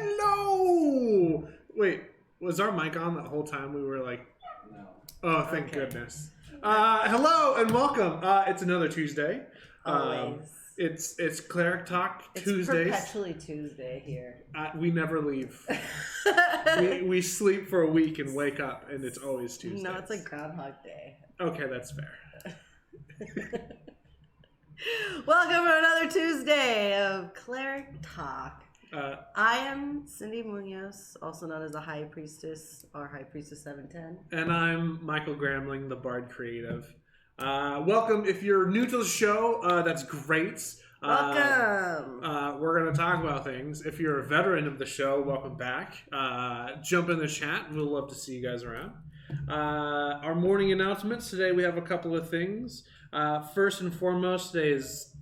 Hello! Wait, was our mic on the whole time we were like... No. Oh, thank goodness. Hello and welcome. It's another Tuesday. Always. It's Cleric Talk Tuesdays. It's perpetually Tuesday here. We never leave. we sleep for a week and wake up, and it's always Tuesday. No, it's like Groundhog Day. Okay, that's fair. Welcome to another Tuesday of Cleric Talk. I am Cindy Munoz, also known as the High Priestess, or High Priestess 710. And I'm Michael Gramling, the Bard Creative. Welcome. If you're new to the show, that's great. Welcome. We're going to talk about things. If you're a veteran of the show, welcome back. Jump in the chat. We'll love to see you guys around. Our morning announcements. Today we have a couple of things. First and foremost, today is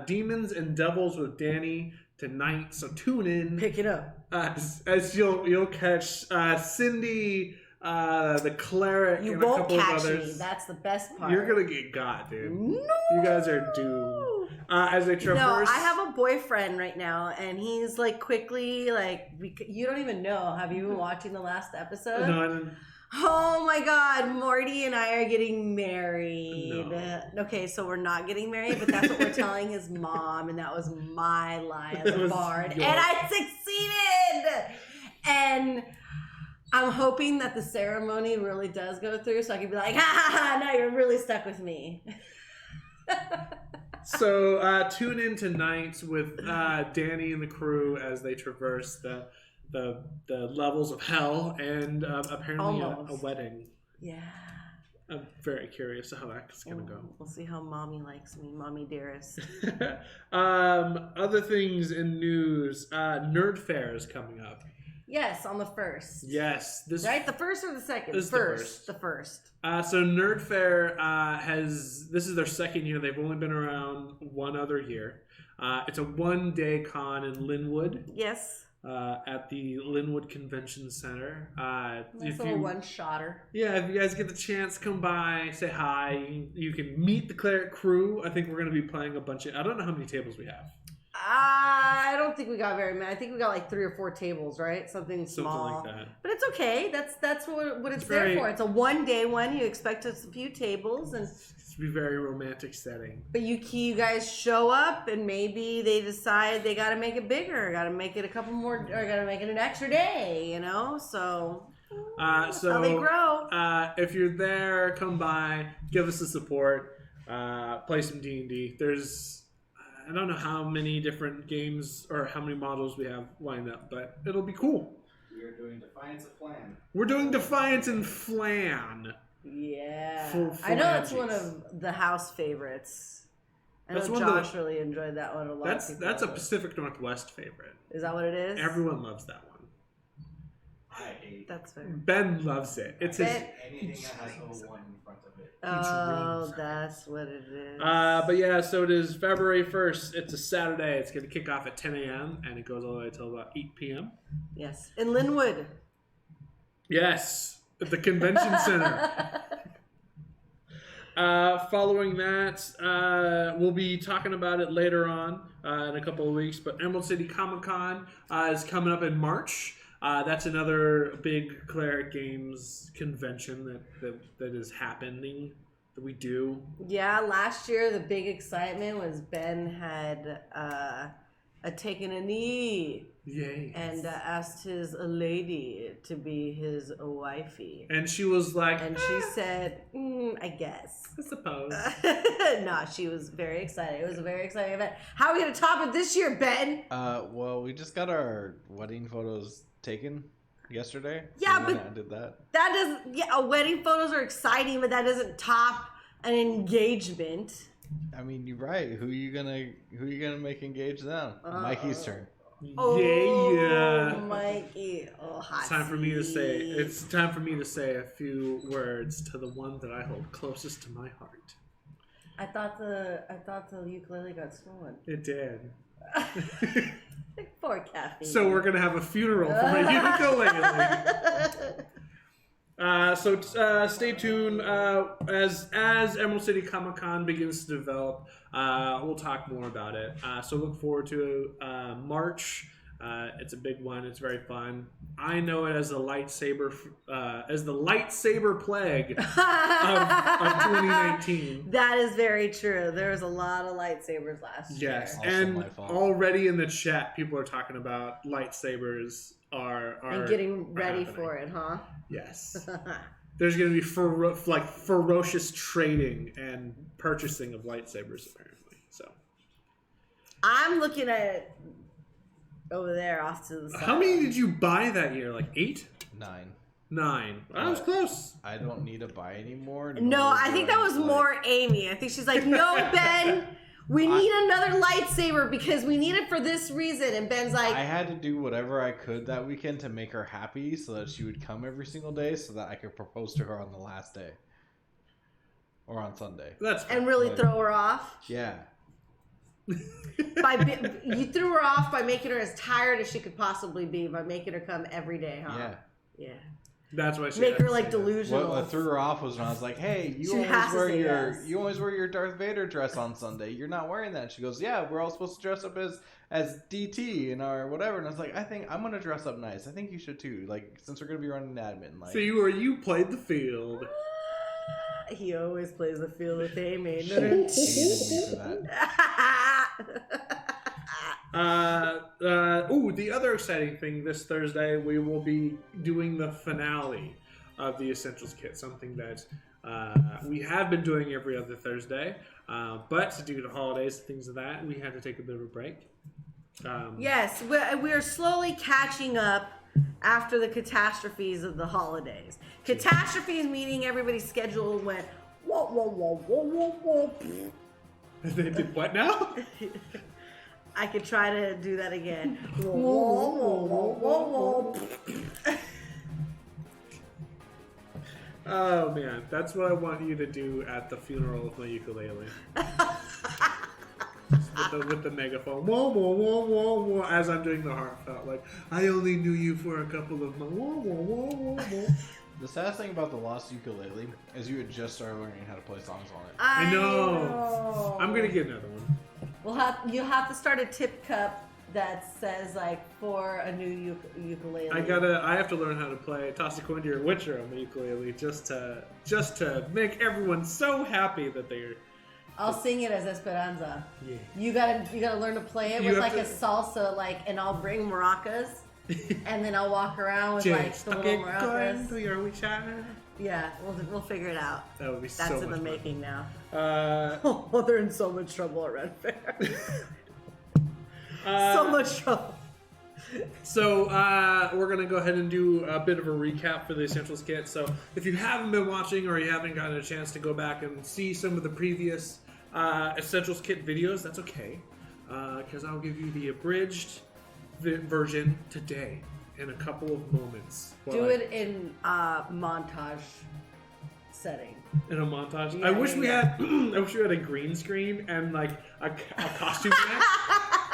Demons and Devils with Danny tonight, so tune in. Pick it up. As you'll catch Cindy, the Cleric, You and a won't couple of catch others. me. That's the best part. You're gonna get got, dude. No. You guys are doomed. As they traverse. No, I have a boyfriend right now, and he's like quickly like you don't even know. Have you been watching the last episode? No, I didn't. Oh my God, Morty and I are getting married. No. Okay, so we're not getting married, but that's what we're telling his mom, and that was my lie as a bard, and I succeeded. And I'm hoping that the ceremony really does go through, so I can be like, ha ha ha! Now you're really stuck with me. So tune in tonight with Danny and the crew as they traverse the levels of hell and apparently a wedding. Yeah. I'm very curious how that's gonna go. We'll see how mommy likes me, mommy dearest. Other things in news, Nerd Fair is coming up. Yes, on the 1st. Yes. Right? The 1st or the 2nd? This is The first. So Nerd Fair this is their second year. They've only been around one other year. It's a one-day con in Linwood. Yes. At the Linwood Convention Center. Nice little one-shotter. Yeah, if you guys get the chance, come by, say hi. You can meet the Cleric crew. I think we're going to be playing a bunch of... I don't know how many tables we have. I don't think we got very many. I think we got like 3 or 4 tables, right? Something small. Something like that. But it's okay. That's what it's there for. It's a one-day one. You expect a few tables, and it's a very romantic setting. but you guys show up, and maybe they decide they got to make it bigger, got to make it a couple more, or got to make it an extra day. You know, so how they grow. If you're there, come by, give us the support, play some D&D. There's I don't know how many different games or how many models we have lined up, but it'll be cool. We are doing Defiance of Flan. We're doing Defiance and Flan. Yeah. I know it's one of the house favorites. I know Josh really enjoyed that one a lot. That's a Pacific Northwest favorite. Is that what it is? Everyone loves that one. I hate That's fair. Ben loves it. It's his... anything that has 01 in front of it. Oh, that's what it is. But yeah, so it is February 1st. It's a Saturday. It's going to kick off at 10 a.m. and it goes all the way until about 8 p.m. Yes. In Linwood. Yes. At the convention center. Following that, we'll be talking about it later on in a couple of weeks. But Emerald City Comic Con is coming up in March. That's another big Cleric Games convention that is happening, that we do. Yeah, last year the big excitement was Ben had taken a knee. Yay. And asked his lady to be his wifey. And she was like... And she said, I guess. I suppose. No, she was very excited. It was a very exciting event. How are we going to top it this year, Ben? Well, we just got our wedding photos taken yesterday. Yeah, but I did that. That doesn't. Yeah, wedding photos are exciting, but that doesn't top an engagement. I mean, you're right. Who you gonna make engaged now? Mikey's turn. Yeah. Mikey. Oh, hot. It's time for me to say a few words to the one that I hold closest to my heart. I thought the ukulele got stolen. It did. Poor Kathy. So we're gonna have a funeral for my ukulele. So stay tuned. As Emerald City Comic Con begins to develop, we'll talk more about it. So look forward to March. It's a big one. It's very fun. I know it as the lightsaber plague of 2019. That is very true. There was a lot of lightsabers last year. Yes, Also and my fault. already in the chat, people are talking about lightsabers are And getting ready happening. for it, huh? Yes. There's going to be ferocious trading and purchasing of lightsabers, apparently. So, I'm looking at it over there off to the side. how many did you buy that year? Like 8? 9. 9. I was close. I don't need to buy anymore. No, nor I do think that was like- more Amy. I think she's like, no, Ben, we need another lightsaber because we need it for this reason. And Ben's like, I had to do whatever I could that weekend to make her happy so that she would come every single day so that I could propose to her on the last day. Or on Sunday. That's fine. and really Like- throw her off. Yeah. You threw her off by making her as tired as she could possibly be by making her come every day, huh? Yeah. Yeah. That's why she Make had her to like say that. delusional. What threw her off was when I was like, "Hey, She has to say yes. you always wear your Darth Vader dress on Sunday. You're not wearing that." She goes, "Yeah, we're all supposed to dress up as DT in our whatever." And I was like, "I think I'm gonna dress up nice. I think you should too. Like since we're gonna be running admin, like." So you played the field. He always plays the field with Amy. She hated me for that. The other exciting thing this Thursday, we will be doing the finale of the Essentials Kit, something that we have been doing every other Thursday, but due to the holidays and things of that, we had to take a bit of a break. Yes, we're slowly catching up after the catastrophes of the holidays. Catastrophes meaning everybody's schedule went whoa, whoa, whoa, whoa, whoa, whoa. They did what now? I could try to do that again. Whoa, whoa, whoa, whoa, whoa. Oh man, that's what I want you to do at the funeral of my ukulele. with the megaphone, whoa, whoa, whoa, whoa, whoa, as I'm doing the heartfelt, like, I only knew you for a couple of months, whoa, whoa, whoa, whoa, whoa. The saddest thing about the lost ukulele is you had just started learning how to play songs on it. I know. I'm gonna get another one. You'll have to start a tip cup that says like for a new ukulele. I have to learn how to play Toss a Coin to Your Witcher on the ukulele just to make everyone so happy that they're. I'll sing it as Esperanza. Yeah. You gotta learn to play it You with have like to- a salsa, like, and I'll bring maracas, and then I'll walk around with like the little maracas. To your Witcher. Yeah, we'll figure it out. That would be That's so in much the fun. making now. Uh, Oh, they're in so much trouble at Red Fair. uh, So much trouble. So we're going to go ahead and do a bit of a recap for the Essentials Kit. So if you haven't been watching or you haven't gotten a chance to go back and see some of the previous Essentials Kit videos, that's okay. Because I'll give you the abridged version today in a couple of moments. Do it in montage setting. In a montage. Yeah, I wish we yeah. had I wish we had a green screen and like a costume rack.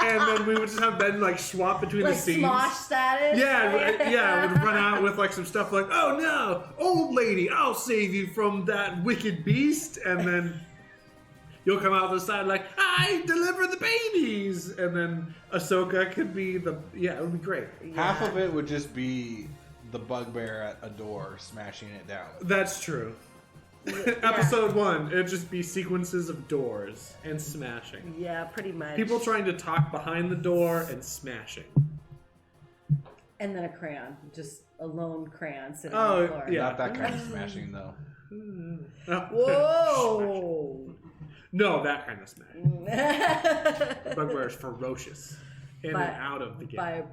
And then we would just have Ben like swap between Like the scenes. Smosh status. Yeah, we'd run out with like some stuff like, oh no, old lady, I'll save you from that wicked beast, and then you'll come out the side like, I deliver the babies, and then Ahsoka could be it would be great. Half of it would just be the bugbear at a door smashing it down. That's true. Episode 1, it'd just be sequences of doors and smashing. Yeah, pretty much. People trying to talk behind the door and smashing. And then a crayon, just a lone crayon sitting Oh, on the floor. yeah. Not that kind of smashing though. Oh. Whoa! No, that kind of smashing. Bugbear is ferocious. In By- and out of the game.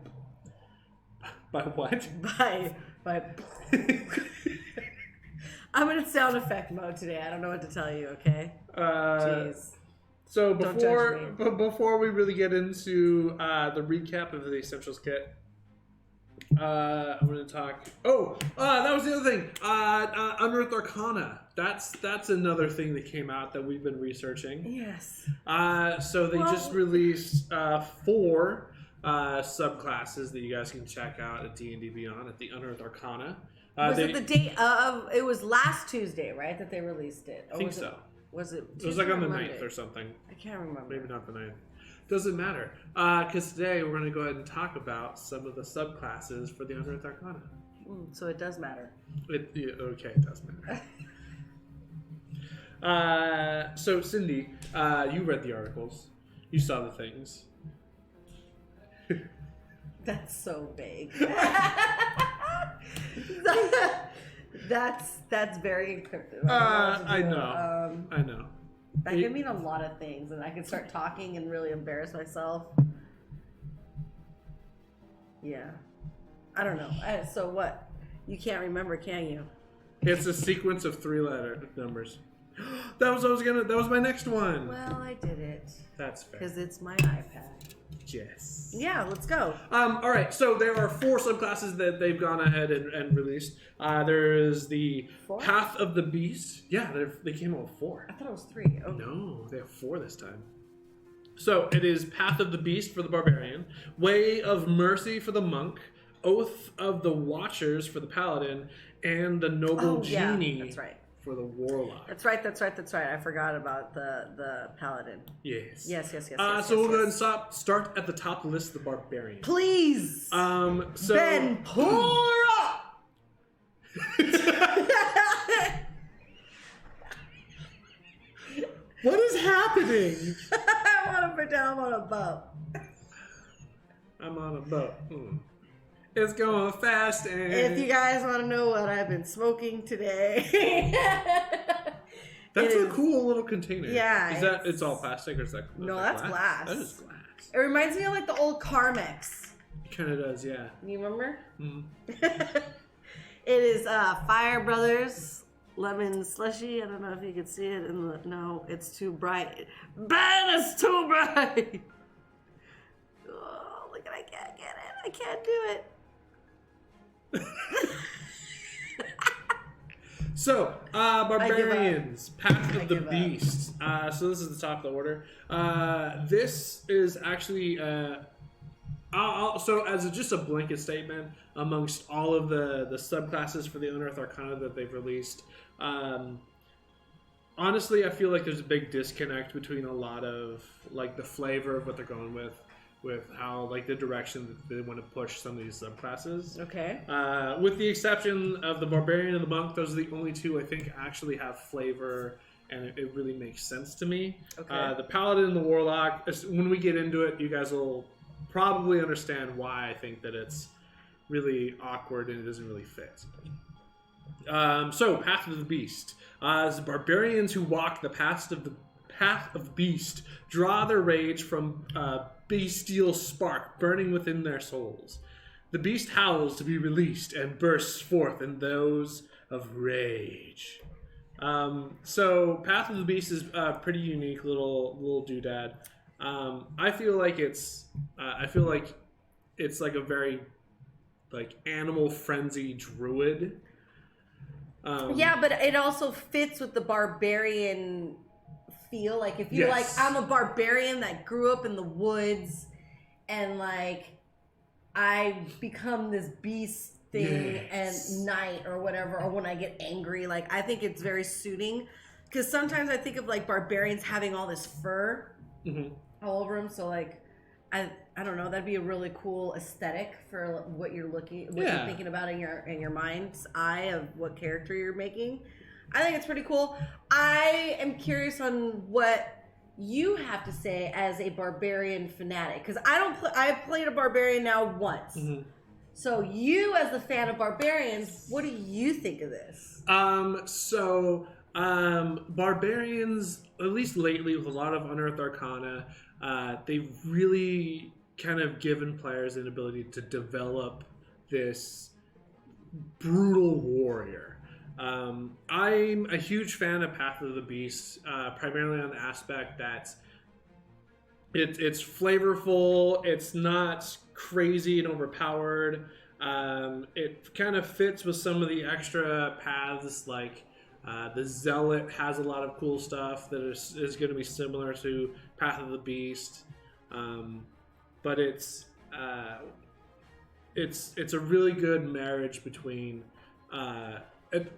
by what? by I'm in sound effect mode today. I don't know what to tell you, okay? Jeez. So Don't judge before we really get into the recap of the Essentials Kit, I'm going to talk. That was the other thing. Unearthed Arcana. That's another thing that came out that we've been researching. Yes. So they just released 4 subclasses that you guys can check out at D&D Beyond at the Unearthed Arcana. Was it the date of? It was last Tuesday, right? That they released it. I think so. Was it? It was like on the Monday? 9th or something. I can't remember. Maybe not the 9th. Doesn't matter. Because today we're going to go ahead and talk about some of the subclasses for the Unearthed Arcana. So it does matter. Okay, it does matter. So, Cindy, you read the articles. You saw the things. That's so vague. That's very encrypted. I know. I know. That could mean a lot of things, and I could start talking and really embarrass myself. Yeah. I don't know. So what? You can't remember, can you? It's a sequence of 3-letter numbers. That was my next one. Well, I did it. That's fair. Because it's my iPad. Yes. Yeah, let's go. All right, so there are 4 subclasses that they've gone ahead and released. There is the 4? Path of the Beast. Yeah, they came out with 4. I thought it was 3. Oh. No, they have 4 this time. So it is Path of the Beast for the Barbarian, Way of Mercy for the Monk, Oath of the Watchers for the Paladin, and the Noble Genie that's right. for the Warlock. That's right. I forgot about the Paladin. Yes. Yes. So we'll go ahead and start at the top of the list, the Barbarian. Please. So Ben, pour up. What is happening? I'm on a boat. I'm on a boat. It's going fast and... If you guys want to know what I've been smoking today... That's a cool little container. Yeah. It's all plastic or is that No, that's glass. That is glass. It reminds me of like the old Carmex. It kind of does, yeah. You remember? Mm. It is Fire Brothers lemon slushy. I don't know if you can see it in the... No, it's too bright. Ben, it's too bright! Oh, look, I can't get it. I can't do it. So, Barbarians, Path of the Beast. So this is the top of the order. This is actually, so as just a blanket statement amongst all of the subclasses for the Unearthed Arcana that they've released, honestly, I feel like there's a big disconnect between a lot of like the flavor of what they're going with how like the direction that they want to push some of these subclasses. Okay. With the exception of the Barbarian and the Monk, those are the only 2 I think actually have flavor and it really makes sense to me. Okay. The Paladin and the Warlock, when we get into it, you guys will probably understand why I think that it's really awkward and it doesn't really fit. So, Path of the Beast. As the Barbarians who walk the path of Beast draw their rage from bestial spark burning within their souls. The beast howls to be released and bursts forth in those of rage. So Path of the Beast is a pretty unique little doodad. I feel like it's like a very like animal frenzy druid. Yeah, but it also fits with the barbarian feel. Like if you're like, I'm a barbarian that grew up in the woods and like I become this beast thing and night or whatever, or when I get angry, like I think it's very suiting because sometimes I think of like barbarians having all this fur all over them. So like I don't know, that'd be a really cool aesthetic for what you're thinking about in your mind's eye of what character you're making. I think it's pretty cool. I am curious on what you have to say as a barbarian fanatic, because I've played a barbarian now once. So you, as the fan of barbarians, what do you think of this? Barbarians, at least lately, with a lot of Unearthed Arcana, they've really kind of given players an ability to develop this brutal warrior. I'm a huge fan of Path of the Beast, primarily on the aspect that it's flavorful, it's not crazy and overpowered. It kind of fits with some of the extra paths, like the Zealot has a lot of cool stuff that is going to be similar to Path of the Beast, but it's a really good marriage between.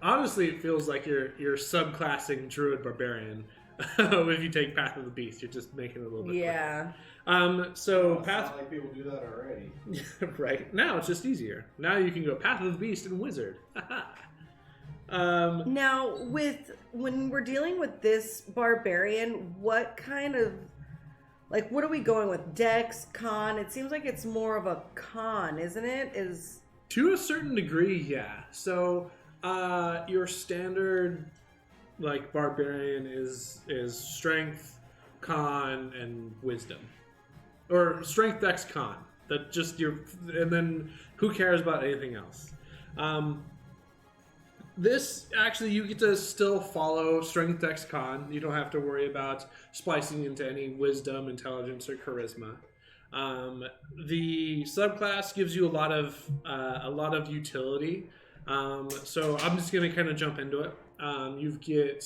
Honestly, it feels like you're subclassing Druid Barbarian if you take Path of the Beast, you're just making it a little bit Yeah. So It's Path... not like people do that already. right. Now it's just easier. Now you can go Path of the Beast and Wizard. Now, when we're dealing with this barbarian, what kind of, like, what are we going with? Dex, con? It seems like it's more of a con, isn't it? To a certain degree, yeah. So your standard like barbarian is strength, con, and wisdom, or strength, dex, con. That just your, and then who cares about anything else? This, actually, you get to still follow strength, dex, con. You don't have to worry about splicing into any wisdom, intelligence, or charisma. The subclass gives you a lot of utility. So I'm just going to kind of jump into it. You get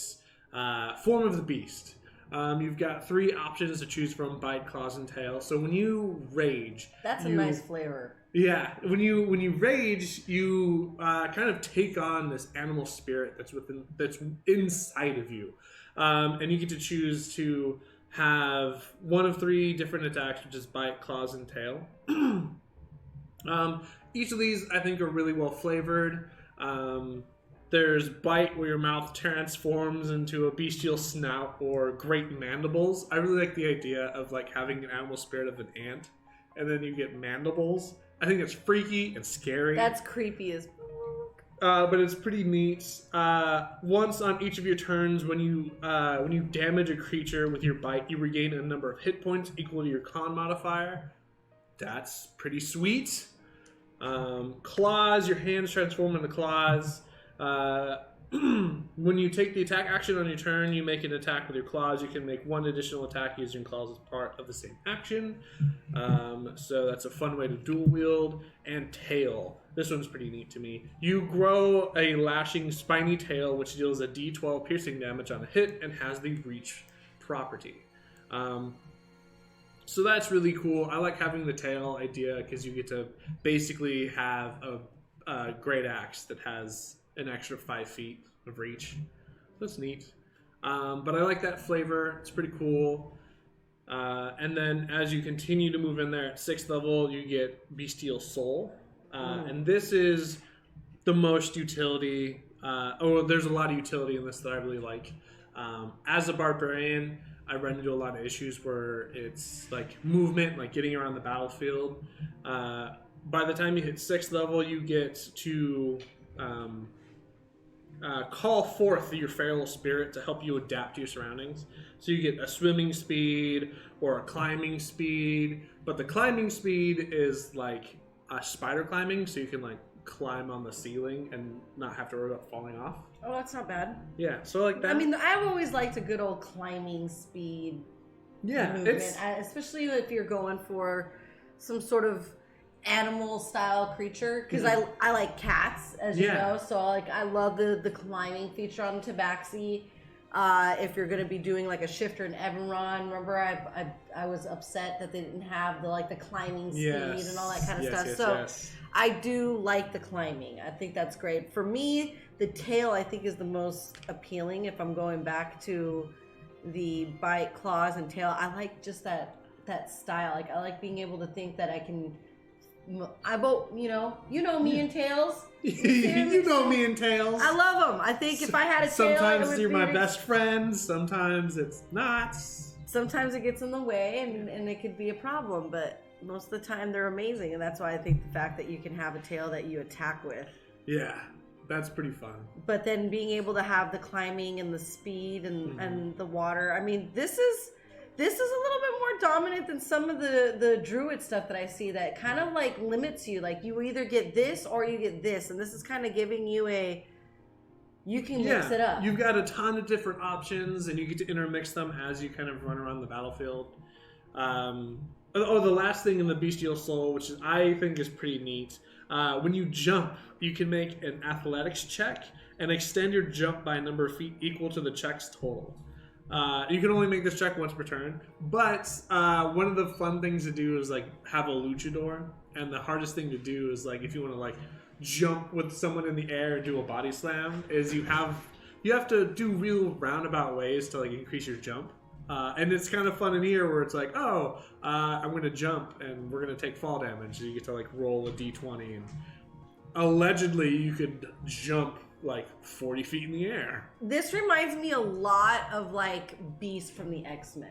Form of the Beast. You've got 3 options to choose from: bite, claws, and tail. So when you rage, that's a nice flavor. Yeah, when you rage, you kind of take on this animal spirit that's inside of you, and you get to choose to have one of 3 different attacks, which is bite, claws, and tail. Each of these, I think, are really well flavored. There's bite, where your mouth transforms into a bestial snout or great mandibles. I really like the idea of like having an animal spirit of an ant, and then you get mandibles. I think it's freaky and scary. That's creepy as but it's pretty neat. Once on each of your turns, when you damage a creature with your bite, you regain a number of hit points equal to your con modifier. That's pretty sweet. Claws, your hands transform into claws. When you take the attack action on your turn, you make an attack with your claws. You can make 1 additional attack using claws as part of the same action. So that's a fun way to dual wield. And tail. This one's pretty neat to me. You grow a lashing spiny tail, which deals a d12 piercing damage on a hit and has the reach property. So that's really cool. I like having the tail idea because you get to basically have a great axe that has an extra 5 feet of reach. That's neat. But I like that flavor. It's pretty cool. And then as you continue to move in there at 6th level, you get Bestial Soul. And this is the most utility. There's a lot of utility in this that I really like. As a barbarian, I run into a lot of issues where it's like movement, like getting around the battlefield. By the time you hit 6th level, you get to call forth your feral spirit to help you adapt to your surroundings. So you get a swimming speed or a climbing speed, but the climbing speed is like a spider climbing, so you can like climb on the ceiling and not have to worry about falling off. Oh, that's not bad. Yeah, so like that. I mean, I've always liked a good old climbing speed. Yeah, movement, especially if you're going for some sort of animal style creature, because I like cats, as you know, so I love the climbing feature on Tabaxi. If you're going to be doing like a shifter in Evanron, remember I was upset that they didn't have the climbing speed and all that kind of stuff. So I do like the climbing. I think that's great. For me, the tail I think is the most appealing. If I'm going back to the bite, claws, and tail, I like just that style. Like I like being able to think that I can. You know me and tails. You know me and tails. I love them. I think if I had a tail, sometimes you're my best friend. Sometimes it's not. Sometimes it gets in the way, and it could be a problem. But most of the time, they're amazing, and that's why I think the fact that you can have a tail that you attack with. Yeah, that's pretty fun. But then being able to have the climbing and the speed and the water. I mean, this is a little bit more dominant than some of the druid stuff that I see that kind of like limits you. Like you either get this or you get this, and this is kind of giving you you can mix it up. You've got a ton of different options, and you get to intermix them as you kind of run around the battlefield. The last thing in the Bestial Soul, which I think is pretty neat, when you jump, you can make an athletics check and extend your jump by a number of feet equal to the check's total. You can only make this check once per turn, but one of the fun things to do is like have a luchador, and the hardest thing to do is like if you want to like jump with someone in the air and do a body slam, is you have you have to do real roundabout ways to like increase your jump. And it's kind of fun in here where it's like, I'm going to jump and we're going to take fall damage. So you get to like roll a d20 and allegedly you could jump like 40 feet in the air. This reminds me a lot of like Beast from the X-Men.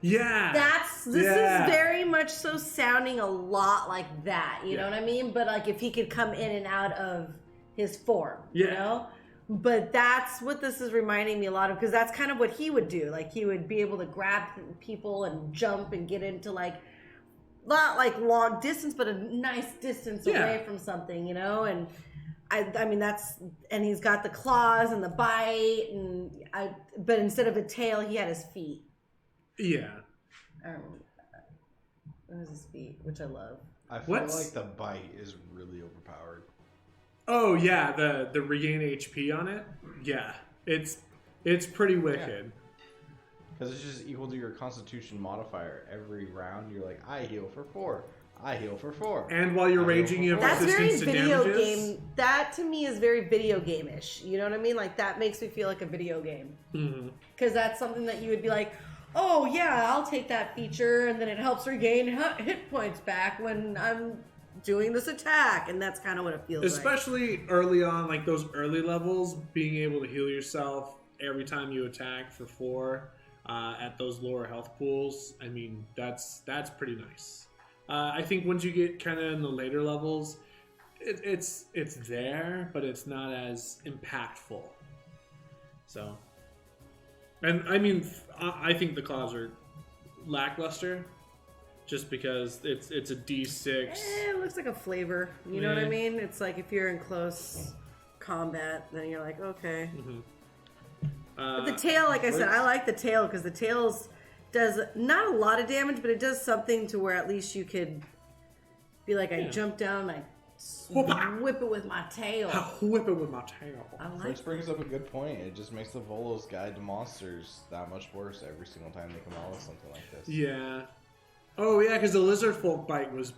Yeah. This is very much so sounding a lot like that. You know what I mean? But like if he could come in and out of his form, you know? But that's what this is reminding me a lot of, because that's kind of what he would do. Like he would be able to grab people and jump and get into like, not like long distance, but a nice distance away from something, you know? And I mean, and he's got the claws and the bite, but instead of a tail, he had his feet. Yeah. It was his feet, which I love. I feel like the bite is really overpowered. Oh yeah, the regain HP on it. Yeah, it's pretty wicked. Because it's just equal to your Constitution modifier. Every round, you're like, I heal for 4. I heal for 4. And while you're raging, you have that's very resistance to video damages. game. That to me is very video game-ish. You know what I mean? Like that makes me feel like a video game. Because that's something that you would be like, oh yeah, I'll take that feature, and then it helps regain hit points back when I'm doing this attack, and that's kind of what it feels Especially early on, like those early levels, being able to heal yourself every time you attack for 4 at those lower health pools. I mean, that's pretty nice. I think once you get kind of in the later levels, it's there, but it's not as impactful. So, and I mean, I think the claws are lackluster. Just because it's a D6. It looks like a flavor. You know what I mean? It's like if you're in close combat, then you're like, okay. But the tail, like I said, I like the tail because the tails does not a lot of damage, but it does something to where at least you could be like, I jump down and I whip it with my tail. Whip it with my tail. Which brings up a good point. It just makes the Volo's Guide to Monsters that much worse every single time they come out with something like this. Yeah. Oh yeah, because the lizard folk bite was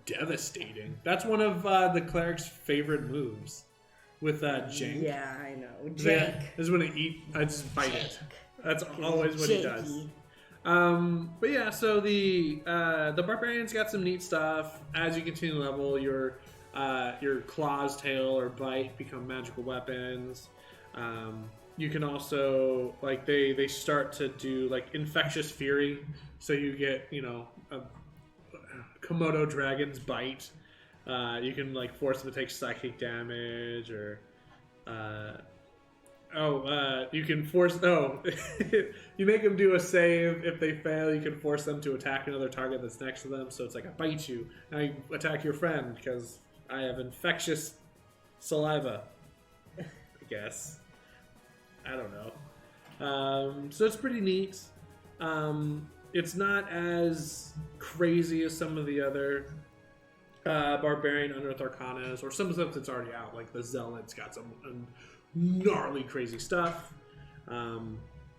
devastating. That's one of the cleric's favorite moves with Jank. Yeah, I know. Jank. Is when I just bite it. That's always what he does. But yeah, so the barbarian's got some neat stuff. As you continue to level, your claws, tail, or bite become magical weapons. You can also, like, they start to do, like, infectious fury. So you get, a Komodo dragon's bite. You can, like, force them to take psychic damage, or... you can force... you make them do a save. If they fail, you can force them to attack another target that's next to them. So it's like, I bite you. Now you attack your friend, because I have infectious saliva. I guess. I don't know. So it's pretty neat. It's not as crazy as some of the other Barbarian Unearthed Arcanas, or some of the stuff that's already out, like the Zealot's got some gnarly crazy stuff. But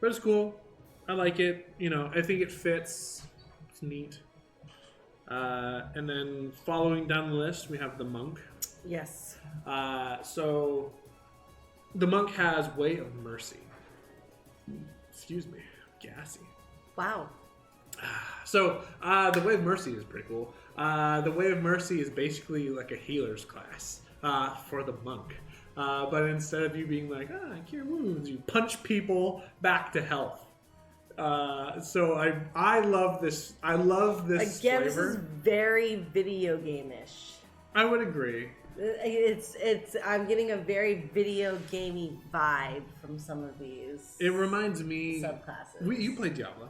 it's cool. I like it. I think it fits. It's neat. And then following down the list, we have the Monk. Yes. So the Monk has Way of Mercy. Excuse me. Gassy. Wow. So the Way of Mercy is pretty cool. The Way of Mercy is basically like a healer's class for the Monk. But instead of you being like, I cure wounds, you punch people back to health. So I love this. I love this Again, flavor. this is very video game-ish. I would agree. It's. I'm getting a very video gamey vibe from some of these. It reminds me. Subclasses. You played Diablo.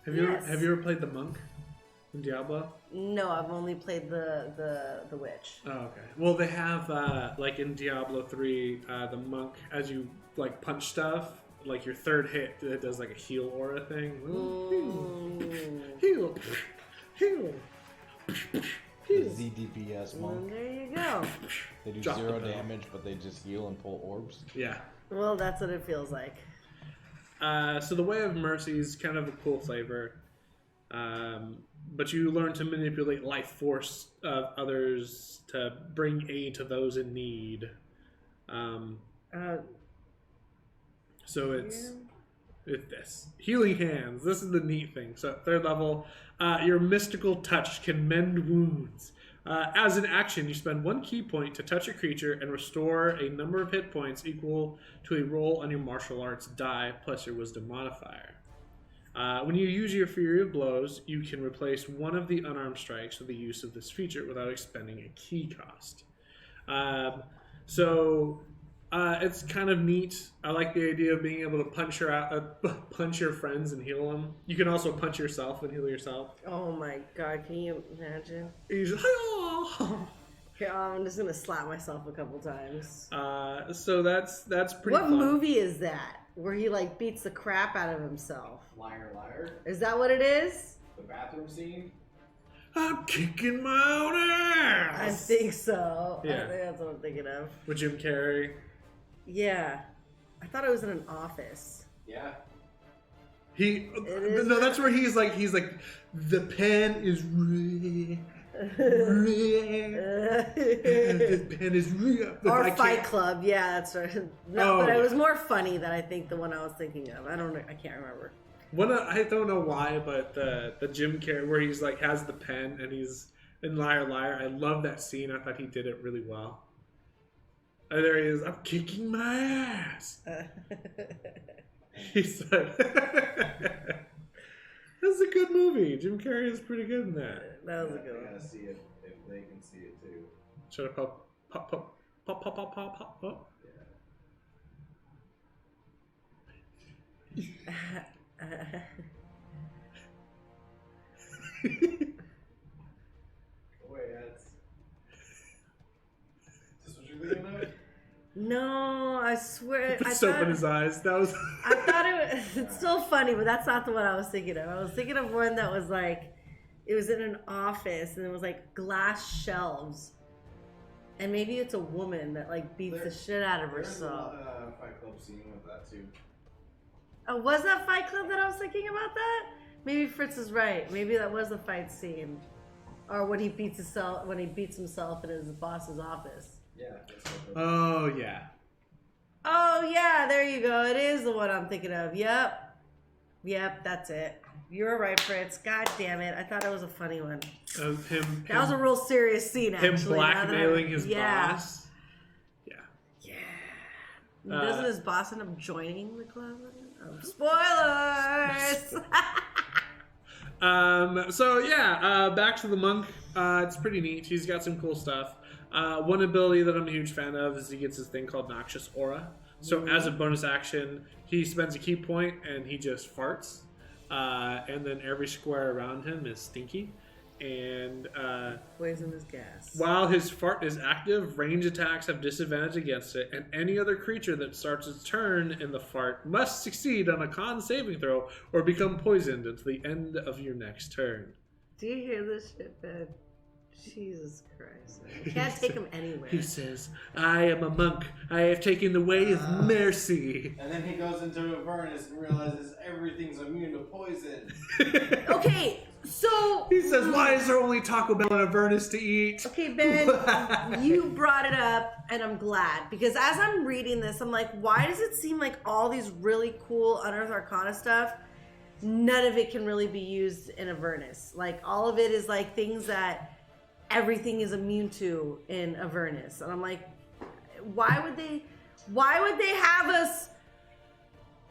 Have you ever played the Monk in Diablo? No, I've only played the Witch. Oh, okay. Well, they have like in Diablo 3, the Monk, as you like punch stuff, like your third hit, it does like a heal aura thing. Heal. The ZDPS Monk. There you go. They do 0 damage, but they just heal and pull orbs. Yeah. Well, that's what it feels like. So the Way of Mercy is kind of a cool flavor. But you learn to manipulate life force of others to bring aid to those in need. So it's this. Healing Hands. This is the neat thing. So at 3rd level, your mystical touch can mend wounds. As an action, you spend 1 key point to touch a creature and restore a number of hit points equal to a roll on your martial arts die plus your wisdom modifier. When you use your Fury of Blows, you can replace one of the unarmed strikes with the use of this feature without expending a key cost. It's kind of neat. I like the idea of being able to punch your friends and heal them. You can also punch yourself and heal yourself. Oh my god, can you imagine? He's like, oh. Here, I'm just gonna slap myself a couple times. So that's pretty What fun. movie is that? Where he like beats the crap out of himself? Liar, liar. Is that what it is? The bathroom scene. I'm kicking my own ass. I think so. Yeah. I think that's what I'm thinking of. With Jim Carrey. Yeah. I thought it was in an office. Yeah. is? No, that's where he's like the pen is red. The pen is red. Or Fight Club. Yeah, that's right. No, Oh, but it yeah. was more funny than I think the one I was thinking of. I don't know. I can't remember. I don't know why, but the Jim Carrey where he's like has the pen and he's in Liar Liar. I love that scene. I thought he did it really well. And there he is. I'm kicking my ass. He's like, that's a good movie. Jim Carrey is pretty good in that. That was a good I one. gotta see it if they can see it too. Should I pop. Wait, that's. Is this what you're thinking of? No, I swear. Put soap in his eyes. That was. I thought it was. It's still funny, but that's not the one I was thinking of. I was thinking of one that was like, it was in an office and it was like glass shelves, and maybe it's a woman that like beats the shit out of There's herself. a Fight Club scene with that too. Oh, was that Fight Club that I was thinking about that? Maybe Fritz is right. Maybe that was the fight scene, or when he beats himself in his boss's office. Yeah. That's what Oh yeah. Oh yeah, there you go. It is the one I'm thinking of. Yep, that's it. You're right, Fritz. God damn it! I thought it was a funny one. Him. That was a real serious scene. him Actually, blackmailing his yeah. boss. Yeah. Yeah. Doesn't his boss end up joining the club? Oh, spoilers. Back to the monk. It's pretty neat. He's got some cool stuff. One ability that I'm a huge fan of is he gets this thing called Noxious Aura. So as a bonus action, he spends a key point and he just farts. And then every square around him is stinky. And Poisonous gas. while his fart is active, range attacks have disadvantage against it, and any other creature that starts its turn in the fart must succeed on a con saving throw or become poisoned until the end of your next turn. Do you hear this shit, Ben? Jesus Christ. You can't take him anywhere. He says, I am a monk. I have taken the way of mercy. And then he goes into Avernus and realizes everything's immune to poison. Okay, so... He says, why is there only Taco Bell and Avernus to eat? Okay, Ben, you brought it up, and I'm glad. Because as I'm reading this, I'm like, why does it seem like all these really cool Unearthed Arcana stuff, none of it can really be used in Avernus? Like, all of it is like things that everything is immune to in Avernus. And I'm like, why would they have us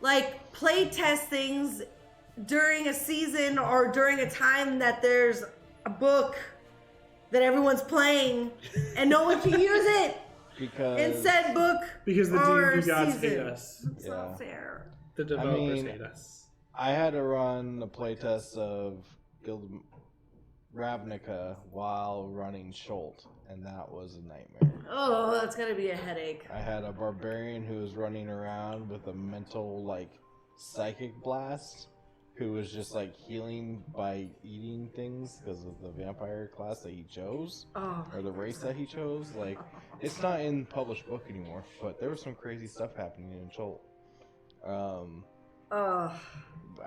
like play test things during a season or during a time that there's a book that everyone's playing and no one can use it in said book? Because the or D&D gods season. hate us. It's not fair. The developers hate us. I had to run a playtest of Guild Ravnica while running Schult, and that was a nightmare. Oh, that's gotta be a headache. I had a barbarian who was running around with a mental, like, psychic blast, who was just, like, healing by eating things because of the vampire class that he chose, or the race that he chose. Like, it's not in published book anymore, but there was some crazy stuff happening in Schult.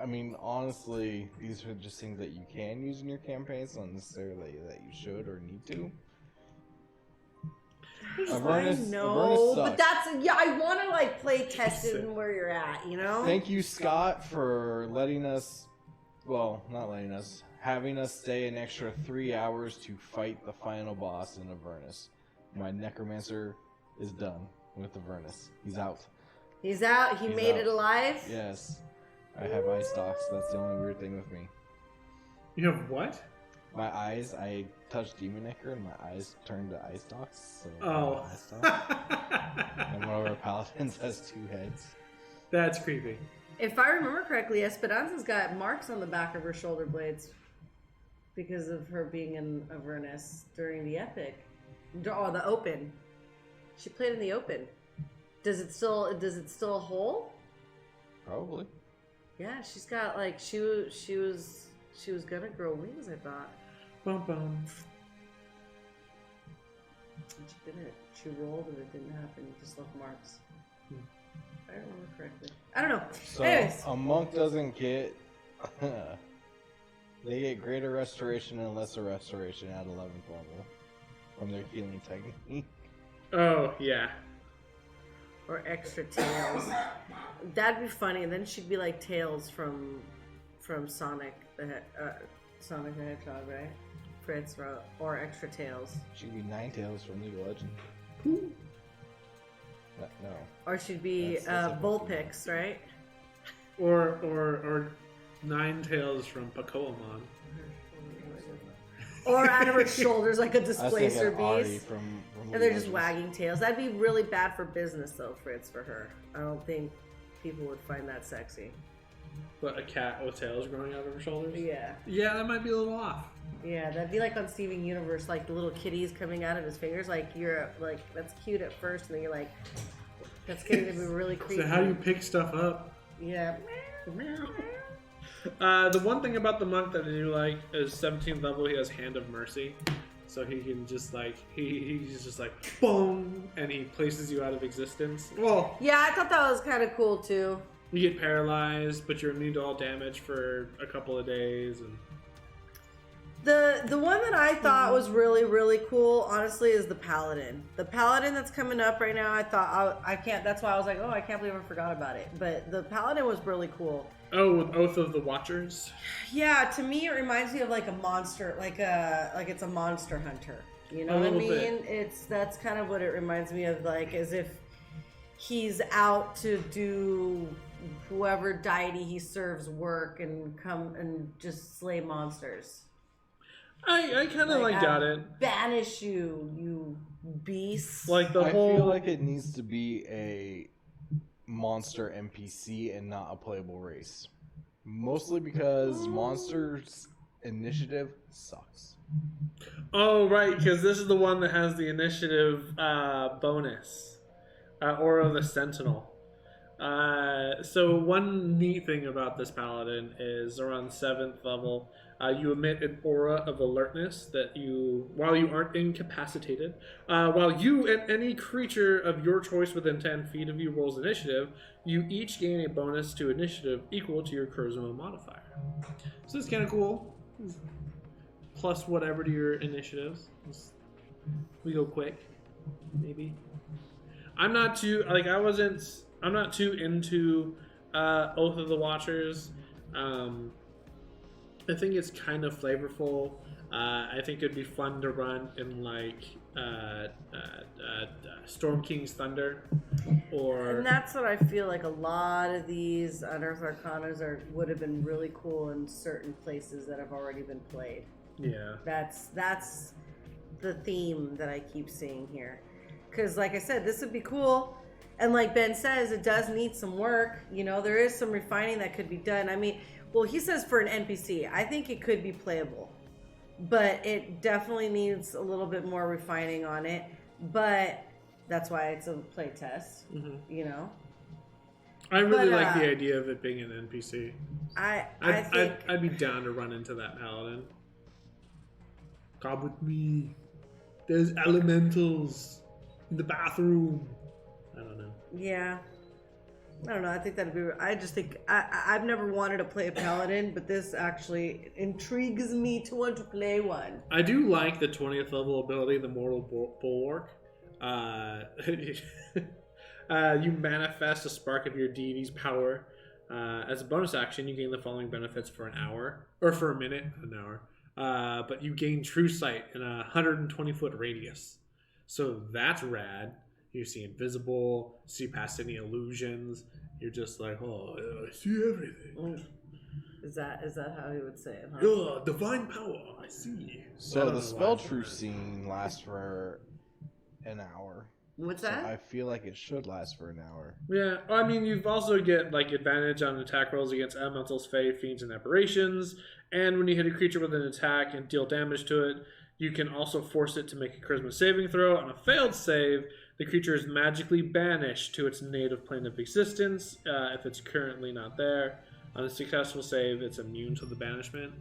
I mean, honestly, these are just things that you can use in your campaigns, not necessarily that you should or need to. Avernus but that's I want to like play test it and where you're at, you know. Thank you, Scott, for letting us. Well, not letting us. Having us stay an extra 3 hours to fight the final boss in Avernus. My necromancer is done with Avernus. He's out. He's out. He made it alive. Yes, I have eye stalks. That's the only weird thing with me. You have what? My eyes, I touched Demon Necro and my eyes turned to eye stalks. So eye stalks. And one of our paladins has 2 heads. That's creepy. If I remember correctly, Esperanza's got marks on the back of her shoulder blades because of her being in Avernus during the epic. Oh, the open. She played in the open. Does it still hold? Probably. Yeah, she's got like she was gonna grow wings, I thought. Bum bum. She didn't. She rolled and it didn't happen. Just left marks. If I remember correctly. I don't know. So Anyways. a monk doesn't get. They get greater restoration and lesser restoration at 11th level from their healing technique. Oh yeah. Or extra tails. That'd be funny. Then she'd be like Tails from Sonic the Hedgehog, right? Fritz wrote, or extra tails. She'd be 9 Tails from League of Legends. No. Or she'd be Vulpix, right? Or Nine Tails from Pokemon. Or out of her shoulders like a displacer Ari beast. from And they're just wagging tails. That'd be really bad for business, though, Fritz, for her. I don't think people would find that sexy. What, a cat with tails growing out of her shoulders? Yeah. Yeah, that might be a little off. Yeah, that'd be like on Steven Universe, like the little kitties coming out of his fingers. Like, you're like, that's cute at first, and then you're like, that's getting to be really creepy. So how do you pick stuff up? Yeah. The one thing about the monk that I do like is 17th level, he has Hand of Mercy. So he can just like, he's just like, boom, and he places you out of existence. Well, Yeah, I thought that was kind of cool, too. you get paralyzed, but you're immune to all damage for a couple of days. And The one that I thought was really, really cool, honestly, is the Paladin. The Paladin that's coming up right now, I thought, I can't, that's why I was like, oh, I can't believe I forgot about it. But the Paladin was really cool. oh, with Oath of the Watchers. Yeah, to me, it reminds me of like a monster, like it's a monster hunter. You know what I mean? That's kind of what it reminds me of, like, as if he's out to do whoever deity he serves work and come and just slay monsters. I kind of like got it. Banish you beast. Like the I whole. feel like it needs to be a monster NPC and not a playable race. Mostly because monsters initiative sucks. Oh, right, because this is the one that has the initiative bonus. Aura of the Sentinel. So one neat thing about this paladin is around 7th level, you emit an aura of alertness that while you aren't incapacitated, while you and any creature of your choice within 10 feet of you rolls initiative, you each gain a bonus to initiative equal to your charisma modifier. So it's kind of cool. Plus whatever to your initiatives. We go quick, maybe. I'm not too into Oath of the Watchers. I think it's kind of flavorful. I think it'd be fun to run in like Storm King's Thunder, And that's what I feel like a lot of these Unearthed Arcanas would have been really cool in certain places that have already been played. Yeah. That's the theme that I keep seeing here. Because like I said, this would be cool. And like Ben says, it does need some work. You know, there is some refining that could be done. I mean, well, he says for an NPC, I think it could be playable. But it definitely needs a little bit more refining on it. But that's why it's a play test, you know? I really like the idea of it being an NPC. I'd be down to run into that paladin. Come with me. There's elementals in the bathroom. I don't know. Yeah. I don't know. I think that'd be... I just think... I've never wanted to play a paladin, but this actually intrigues me to want to play one. I do like the 20th level ability, the Mortal Bulwark. You manifest a spark of your deity's power. As a bonus action, you gain the following benefits for an hour, or for a minute, an hour. But you gain true sight in a 120-foot radius. So that's rad. You see invisible, see past any illusions. You're just like, oh, I see everything. Is that how he would say it? Huh? Oh, divine power, I see. So the spell true scene lasts for an hour. What's So that? I feel like it should last for an hour. Yeah, I mean, you've also get like advantage on attack rolls against elementals, fae, fiends, and aberrations. And when you hit a creature with an attack and deal damage to it, you can also force it to make a charisma saving throw. On a failed save, the creature is magically banished to its native plane of existence if it's currently not there. On a successful save, it's immune to the banishment.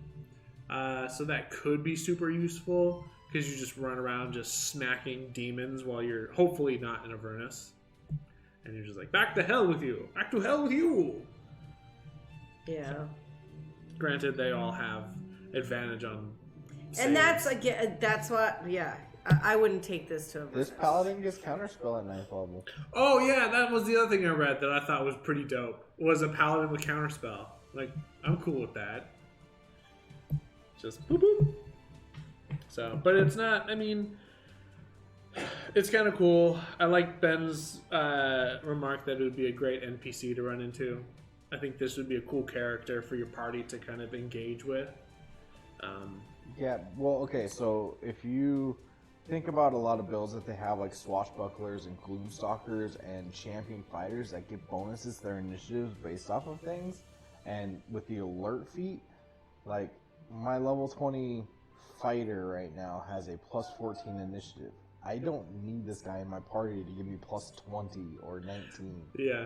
So that could be super useful because you just run around just smacking demons while you're hopefully not in Avernus. And you're just like, back to hell with you! Back to hell with you! Yeah. Granted, they all have advantage on saves. And that's again, that's what. Yeah, I wouldn't take this to a This paladin gets counterspell at 9th level. Oh yeah, that was the other thing I read that I thought was pretty dope. Was a paladin with counterspell. Like, I'm cool with that. Just boop boop. So, but it's not. I mean, it's kind of cool. I like Ben's remark that it would be a great NPC to run into. I think this would be a cool character for your party to kind of engage with. Yeah, well, okay, so if you think about a lot of builds that they have, like Swashbucklers and Gloomstalkers and Champion Fighters that get bonuses to their initiatives based off of things, and with the alert feat, like my level 20 fighter right now has a plus 14 initiative. I don't need this guy in my party to give me plus 20 or 19. Yeah.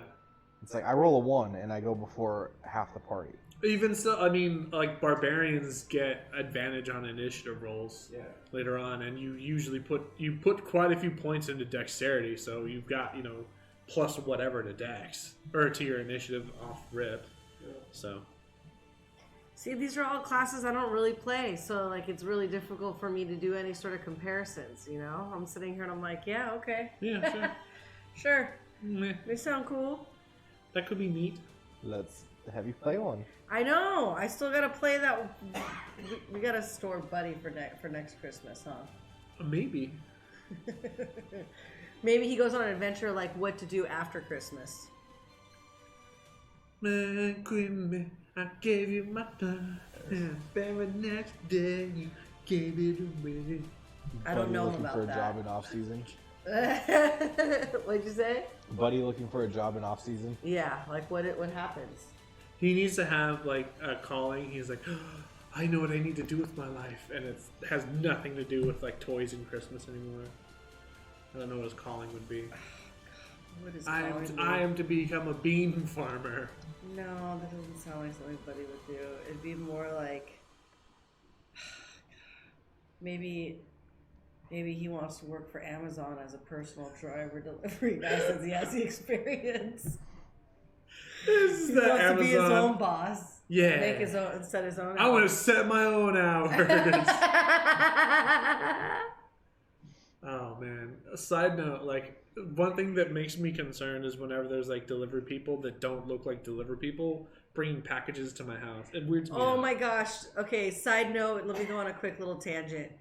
It's like I roll a 1 and I go before half the party. Even so, I mean, like barbarians get advantage on initiative rolls later on, and you usually put quite a few points into dexterity, so you've got plus whatever to dex or to your initiative off rip. Yeah. So. See, these are all classes I don't really play, so like it's really difficult for me to do any sort of comparisons. I'm sitting here and I'm like, yeah, okay, yeah, sure, sure, Meh. They sound cool. That could be neat. Let's have you play one. I know. I still gotta play that. We gotta store Buddy for next Christmas, huh? Maybe. Maybe he goes on an adventure like what to do after Christmas. I gave you my time. Very next day you gave it away. I don't know looking about for a that. job in off season. What'd you say? Buddy looking for a job in off season. Yeah, like what happens? He needs to have like a calling. He's like, oh, I know what I need to do with my life, and it has nothing to do with like toys and Christmas anymore. I don't know what his calling would be. What is I am to become a bean farmer. No, that doesn't sound like something Buddy would do. It'd be more like maybe he wants to work for Amazon as a personal driver delivery guy since he has the experience. This is He the wants Amazon. to be his own boss. Yeah. Make his own, set his own hours. I want to set my own hours. Oh man. A side note, like one thing that makes me concerned is whenever there's like delivery people that don't look like delivery people bringing packages to my house. It weirds me out. My gosh. Okay, side note, let me go on a quick little tangent.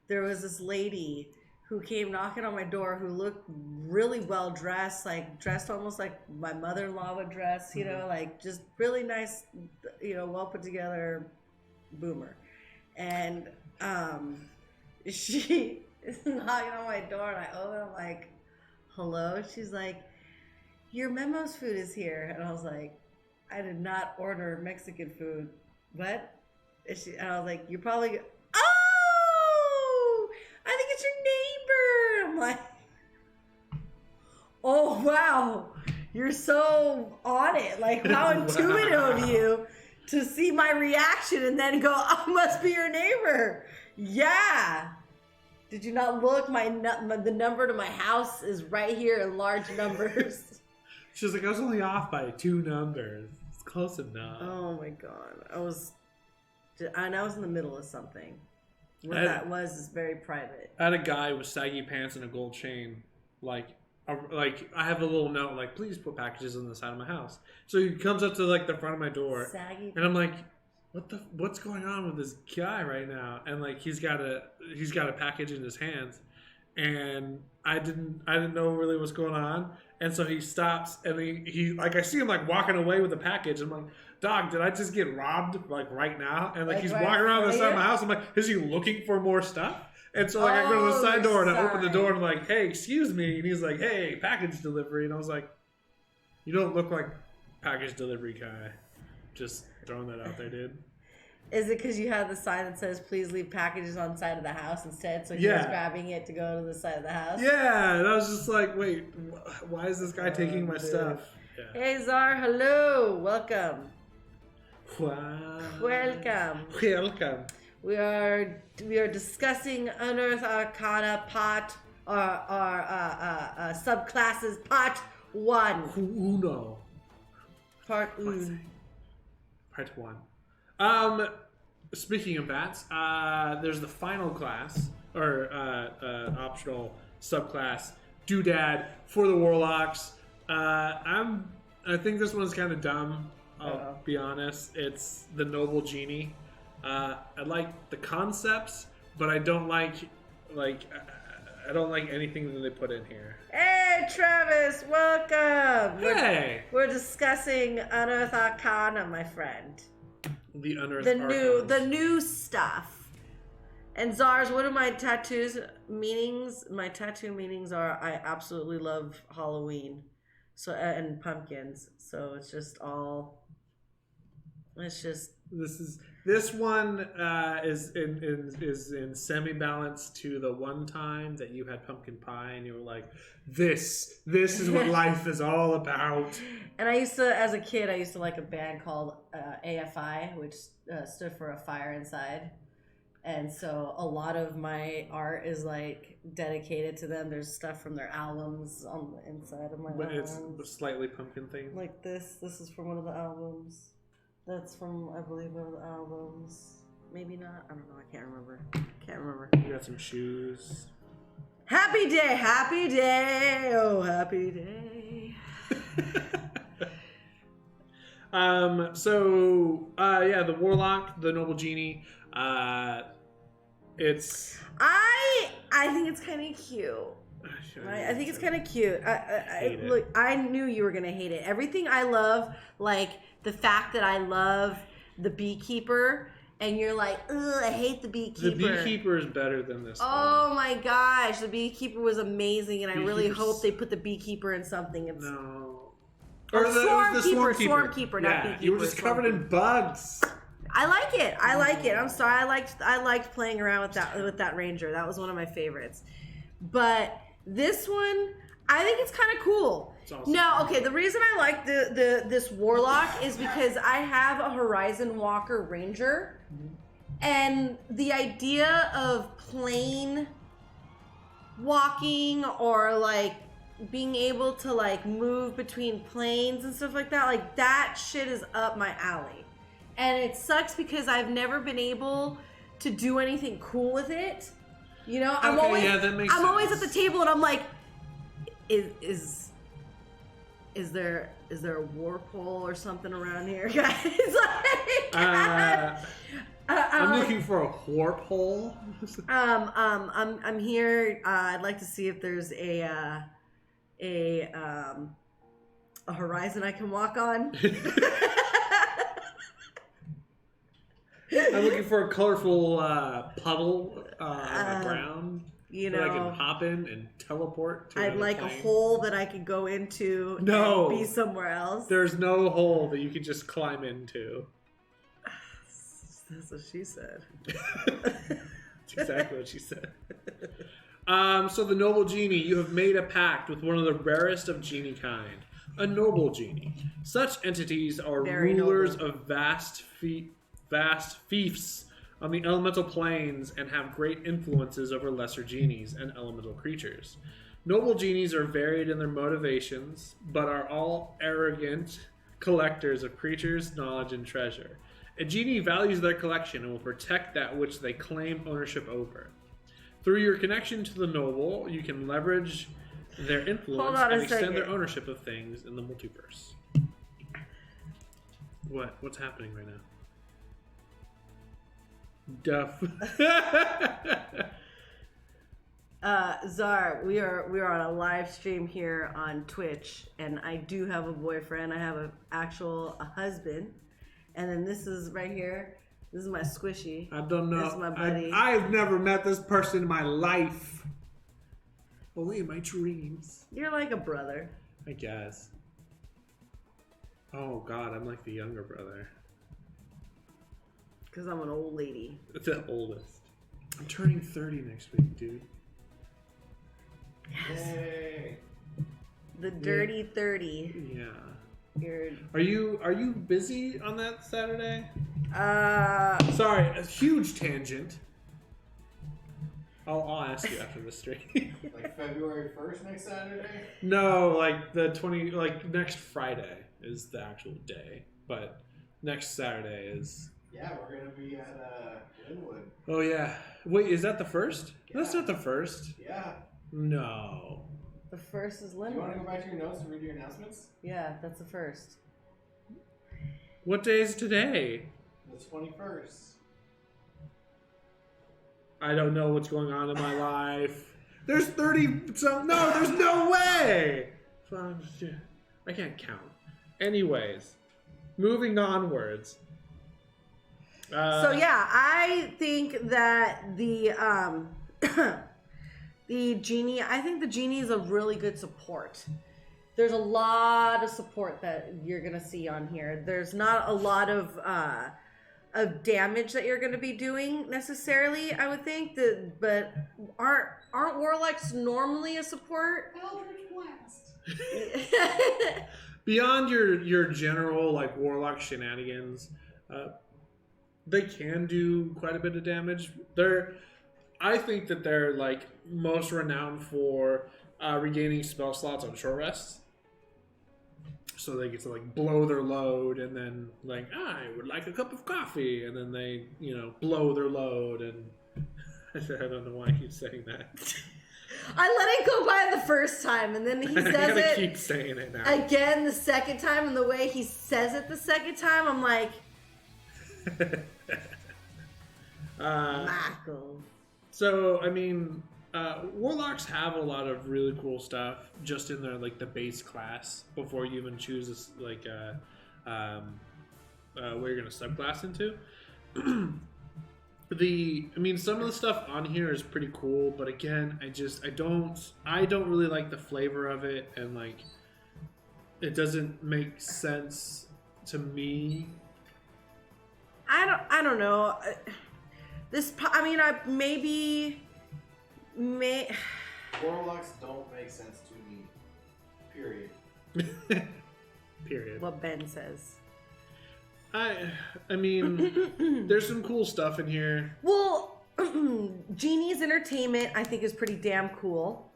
There was this lady who came knocking on my door who looked really well dressed, like dressed almost like my mother-in-law would dress, like just really nice, well put together boomer. And she is knocking on my door and I open it, I'm like, hello? She's like, your Memo's food is here. And I was like, I did not order Mexican food. What? And I was like, you're probably... I think it's your neighbor. I'm like, oh, wow. You're so on it. Like, how intuitive of you to see my reaction and then go, oh, must be your neighbor. Yeah. Did you not look? The number to my house is right here in large numbers. She's like, I was only off by 2 numbers. It's close enough. Oh, my God. I was in the middle of something. What that was is very private. I had a guy with saggy pants and a gold chain like I have a little note like, please put packages on the side of my house. So he comes up to like the front of my door, Saggy. and I'm like, what's going on with this guy right now? And like he's got a package in his hands, and I didn't know really what's going on. And so he stops, and he like, I see him like walking away with the package. I'm like, dog, did I just get robbed like right now? And like he's right walking around the side of my you? house. I'm like, is he looking for more stuff? And so like I go to the side door and I open the door and I'm like, hey, excuse me. And he's like, hey, package delivery. And I was like, you don't look like package delivery guy. Just throwing that out there, dude. Is it because you have the sign that says please leave packages on the side of the house instead? So he's grabbing it to go to the side of the house? Yeah. And I was just like, wait, why is this guy taking my stuff? Yeah. Hey Zar, hello. Welcome. Wow. Welcome. Welcome. We are discussing Unearthed Arcana part subclasses part 1. Uno. Part 1. Part 1. Speaking of that, there's the final class or optional subclass Doodad for the warlocks. I think this one's kind of dumb. I'll be honest. It's the noble genie. I like the concepts, but I don't like anything that they put in here. Hey Travis, welcome. Hey, We're discussing Unearthed Arcana, my friend. the Unearthed The new stuff. And Zars, what are my tattoos meanings? My tattoo meanings are I absolutely love Halloween, so and pumpkins. So it's just all. It's just. This one is in semi-balance to the one time that you had pumpkin pie and you were like, this is what life is all about. And I used to, as a kid, I used to like a band called AFI, which stood for A Fire Inside. And so a lot of my art is like dedicated to them. There's stuff from their albums on the inside of my But it's arms. slightly pumpkin themed. Like this is from one of the albums. That's from, I believe, one of the albums. Maybe not. I don't know. I can't remember. You got some shoes. Happy day, oh happy day. The warlock, the noble genie. It's. I think it's kind of cute. I think it's kind of cute. Look, I knew you were gonna hate it. Everything I love, like the fact that I love the beekeeper, and you're like, ugh, I hate the beekeeper. The beekeeper is better than this. Oh my gosh, the beekeeper was amazing, and I really hope they put the beekeeper in something. No. Or the swarmkeeper, not beekeeper. You were just covered in bugs. I like it. I'm sorry. I liked playing around with that ranger. That was one of my favorites. But this one, I think it's kind of cool. No, okay. The reason I like this warlock is because I have a Horizon Walker ranger, and the idea of plane walking or like being able to like move between planes and stuff like that shit is up my alley. And it sucks because I've never been able to do anything cool with it. You know, I'm always at the table and I'm like, is there a war pole or something around here, guys? I'm looking for a warp hole. I'm here. I'd like to see if there's a horizon I can walk on. I'm looking for a colorful puddle on the ground. You that know, I can hop in and teleport to. I'd like plane. a hole that I could go into No. and be somewhere else. There's no hole that you can just climb into. That's what she said. That's exactly what she said. So the noble genie, you have made a pact with one of the rarest of genie kind, a noble genie. Such entities are Very rulers noble. of vast fiefs on the elemental planes and have great influences over lesser genies and elemental creatures. Noble genies are varied in their motivations, but are all arrogant collectors of creatures, knowledge, and treasure. A genie values their collection and will protect that which they claim ownership over. Through your connection to the noble, you can leverage their influence Hold on and a extend their second. ownership of things in the multiverse. What's happening right now? Duff. Czar, we are on a live stream here on Twitch, and I do have a boyfriend. I have a husband, and then this is right here. This is my squishy. I don't know. This is my buddy. I've never met this person in my life. Only in my dreams. You're like a brother. I guess. Oh God, I'm like the younger brother. Because I'm an old lady. The oldest. I'm turning 30 next week, dude. Yay. The dirty 30. Yeah. You're Are you busy on that Saturday? uh Sorry, a huge tangent. I'll ask you after the stream. Like February 1st next Saturday? No, like the 20, like next Friday is the actual day, but next Saturday is. Yeah, we're gonna be at Linwood. Oh yeah. Wait, is that the first? Yeah. That's not the first. Yeah. No. the first is Do you want to Linwood. go back to your notes and read your announcements? Yeah, that's the first. What day is today? The 21st. I don't know what's going on in my life. There's 30 some. No, there's no way. I can't count. Anyways, moving onwards. So yeah, I think that the the genie. I think the genie is a really good support. There's a lot of support that you're gonna see on here. There's not a lot of damage that you're gonna be doing necessarily. I would think but aren't warlocks normally a support? Eldritch Blast. Beyond your general like warlock shenanigans, they can do quite a bit of damage. I think that they're like most renowned for regaining spell slots on short rests. So they get to like blow their load and then like, I would like a cup of coffee, and then they, blow their load, and I don't know why I keep saying that. I let it go by the first time, and then he I says gotta it keep saying it now. again the second time, and the way he says it the second time, I'm like, Michael. So, I mean, warlocks have a lot of really cool stuff just in their like the base class before you even choose this, like where you're gonna subclass into. Some of the stuff on here is pretty cool, but again, I don't really like the flavor of it, and like it doesn't make sense to me. I don't know. Warlocks don't make sense to me. Period. Period. What Ben says. I mean, there's some cool stuff in here. Well, Genie's entertainment, I think, is pretty damn cool.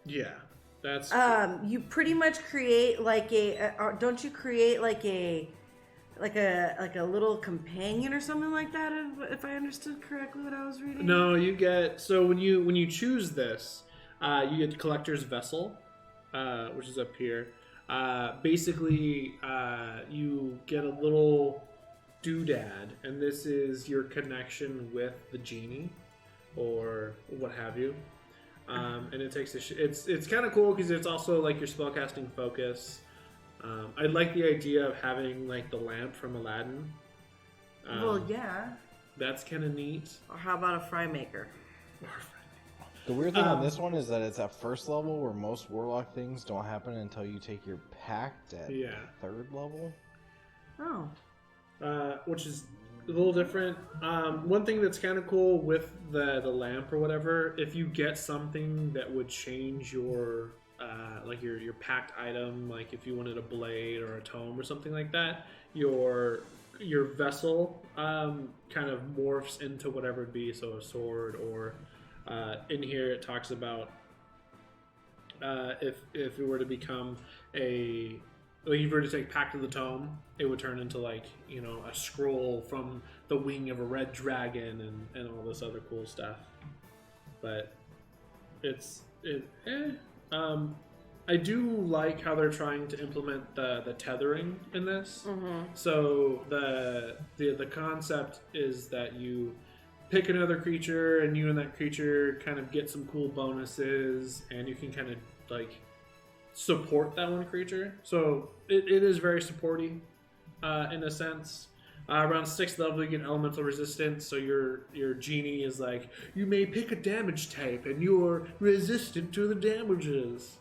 Yeah, that's. You pretty much create like don't you create like a little companion or something like that? If I understood correctly what I was reading. No, you get when you choose this, you get Collector's Vessel, which is up here. Basically, you get a little doodad, and this is your connection with the genie, or what have you. And it takes it's kind of cool because it's also like your spellcasting focus. I like the idea of having like the lamp from Aladdin. Well, yeah. That's kind of neat. Or how about a fry maker? The weird thing on this one is that it's at first level, where most warlock things don't happen until you take your pact at third level. Oh. Which is a little different. One thing that's kind of cool with the lamp or whatever, if you get something that would change your like your packed item, like if you wanted a blade or a tome or something like that, your vessel kind of morphs into whatever it'd be, so a sword, or in here it talks about if it were to become like if you were to take Pact of the Tome, it would turn into like a scroll from the wing of a red dragon and all this other cool stuff. But I do like how they're trying to implement the tethering in this. Mm-hmm. So the concept is that you pick another creature, and you and that creature kind of get some cool bonuses, and you can kind of like support that one creature. So it is very supporty in a sense. Around 6th level, you get elemental resistance. So your genie is like, you may pick a damage type, and you're resistant to the damages.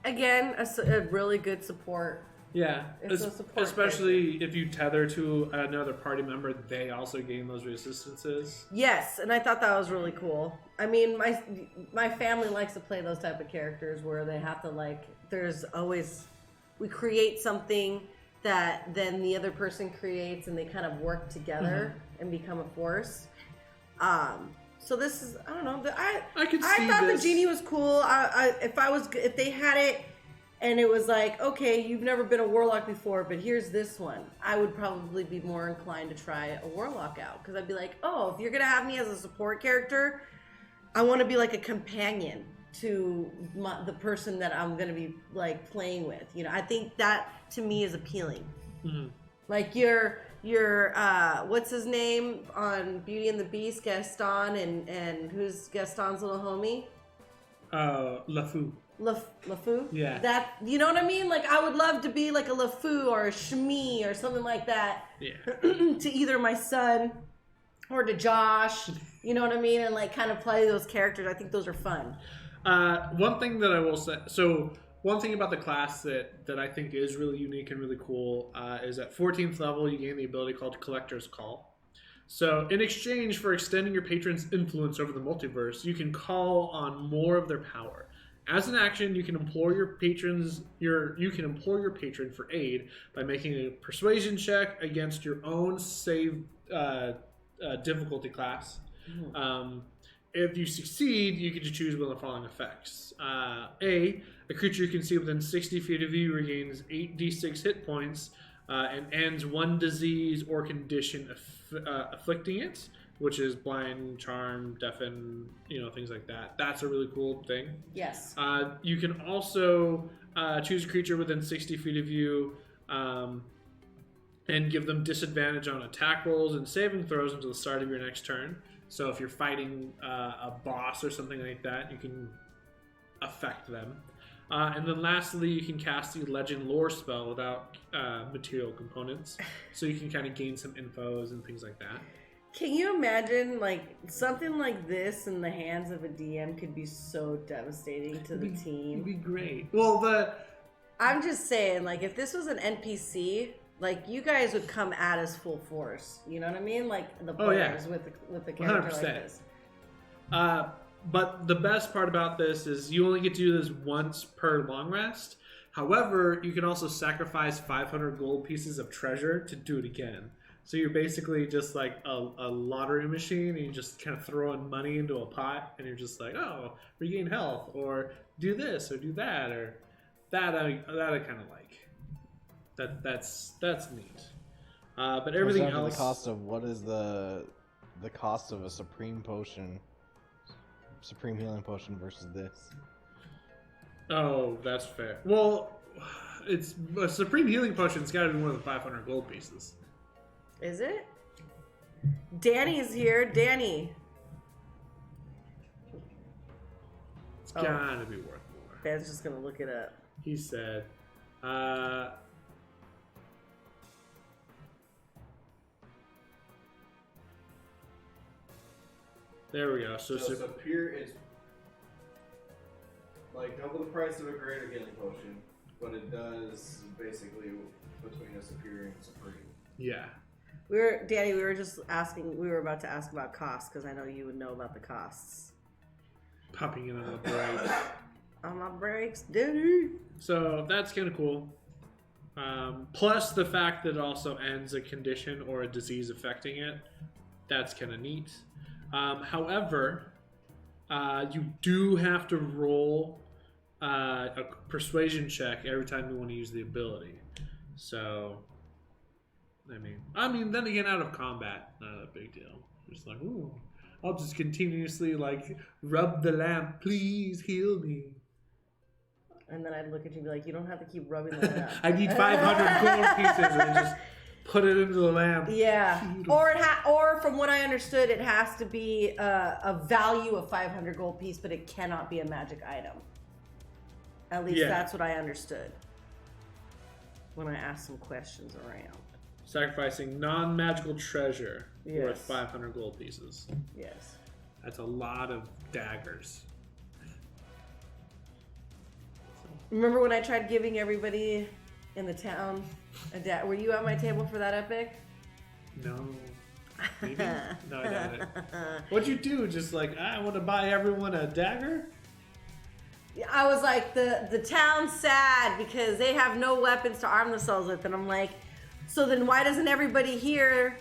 Again, a really good support. Yeah, It's a support especially if you tether to another party member, they also gain those resistances. Yes, and I thought that was really cool. I mean, my family likes to play those type of characters where they have to we create something that then the other person creates, and they kind of work together and become a force. So this is, I don't know. I thought the genie was cool. If they had it and it was like, okay, you've never been a warlock before, but here's this one, I would probably be more inclined to try a warlock out, because I'd be like, oh, if you're gonna have me as a support character, I want to be like a companion to the person that I'm gonna be like playing with. You know, I think that to me is appealing. Mm-hmm. Like your what's his name on Beauty and the Beast, Gaston, and who's Gaston's little homie? LeFou. LeFou? Yeah. That, you know what I mean? Like, I would love to be like a LeFou or a Shmi or something like that. Yeah. To either my son or to Josh, you know what I mean? And like kind of play those characters. I think those are fun. One thing that I will say, so one thing about the class that I think is really unique and really cool is at 14th level, you gain the ability called Collector's Call. So in exchange for extending your patron's influence over the multiverse, you can call on more of their power. As an action, you can implore your patron for aid by making a persuasion check against your own save difficulty class. Mm-hmm. If you succeed, you get to choose one of the following effects. A creature you can see within 60 feet of you regains 8d6 hit points and ends one disease or condition afflicting it, which is blind, charm, deafen, things like that. That's a really cool thing. Yes. You can also choose a creature within 60 feet of you and give them disadvantage on attack rolls and saving throws until the start of your next turn. So if you're fighting a boss or something like that, you can affect them. And then lastly, you can cast the Legend Lore spell without material components. So you can kind of gain some infos and things like that. Can you imagine, like, something like this in the hands of a DM could be so devastating to the team? It'd be great. Well, I'm just saying, like, if this was an NPC, like, you guys would come at us full force. You know what I mean? Like, the players with the character 100%. Like this. But the best part about this is you only get to do this once per long rest. However, you can also sacrifice 500 gold pieces of treasure to do it again. So you're basically just like a lottery machine, and you just kind of throw in money into a pot, and you're just like, oh, regain health, or do this, or do that, or that. I kind of like. That's neat. But everything else. The cost of what is the cost of a supreme healing potion versus this? Oh, that's fair. Well, it's a supreme healing potion's got to be more than 500 gold pieces. Is it? Danny's here. Danny. It's gotta be worth more. Ben's just gonna look it up. He said, there we go. So Superior is like double the price of a greater healing potion, but it does basically between a superior and supreme. Yeah. We were about to ask about costs, because I know you would know about the costs. Popping in on the breaks. On my breaks, Danny. So that's kind of cool. Plus the fact that it also ends a condition or a disease affecting it. That's kind of neat. However, you do have to roll a persuasion check every time you want to use the ability. So, I mean, then again, out of combat, not a big deal. Just like, ooh, I'll just continuously like rub the lamp. Please heal me. And then I'd look at you and be like, you don't have to keep rubbing that up. I need 500 gold pieces and just put it into the lamp. Yeah. Or from what I understood, it has to be a value of 500 gold piece, but it cannot be a magic item. At least that's what I understood when I asked some questions around. Sacrificing non-magical treasure worth 500 gold pieces. Yes. That's a lot of daggers. Remember when I tried giving everybody in the town were you at my table for that epic? No. Maybe? No, I doubt it. What'd you do? Just like, I want to buy everyone a dagger? I was like, the town's sad because they have no weapons to arm themselves with. And I'm like, so then why doesn't everybody here